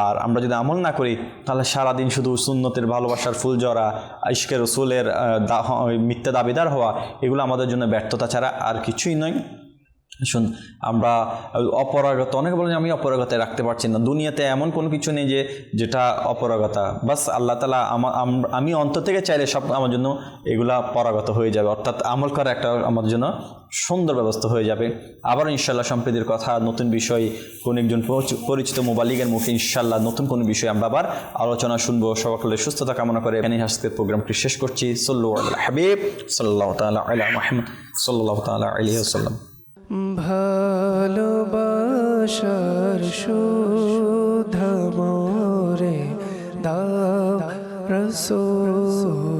আর আমরা যদি আমল না করি তাহলে সারাদিন শুধু সুন্নতের ভালোবাসার ফুল ঝরা, ইশকে রসুলের মিথ্যা দাবিদার হওয়া, এগুলো আমাদের জন্য ব্যর্থতা ছাড়া আর কিছুই নয়। শুন, আমরা অপরাগত, অনেকে বলেন আমি অপরাগতায় রাখতে পারছি না। দুনিয়াতে এমন কোনো কিছু নেই যেটা অপরাগতা। বাস আল্লাহ তাআলা আমি অন্তর থেকে চাইলে সব আমার জন্য এগুলা পরাগত হয়ে যাবে, অর্থাৎ আমল করা একটা আমাদের জন্য সুন্দর ব্যবস্থা হয়ে যাবে। আবার ইনশাল্লাহ সম্প্রীতির কথা, নতুন বিষয়, কোন একজন পরিচিত মুবাল্লিগের মুখে ইনশাল্লাহ নতুন কোনো বিষয় আমরা আবার আলোচনা শুনবো। সকলের সুস্থতা কামনা করে এখানে আজকের প্রোগ্রামটি শেষ করছি। সাল্লাল্লাহু আলা হাবিব সাল্লাল্লাহু তাআলা আলা মুহাম্মদ সাল্লাল্লাহু তাআলা আলাইহি ওয়াসাল্লাম। ভালোবাসার সুধা মোরে দাও রাসূল।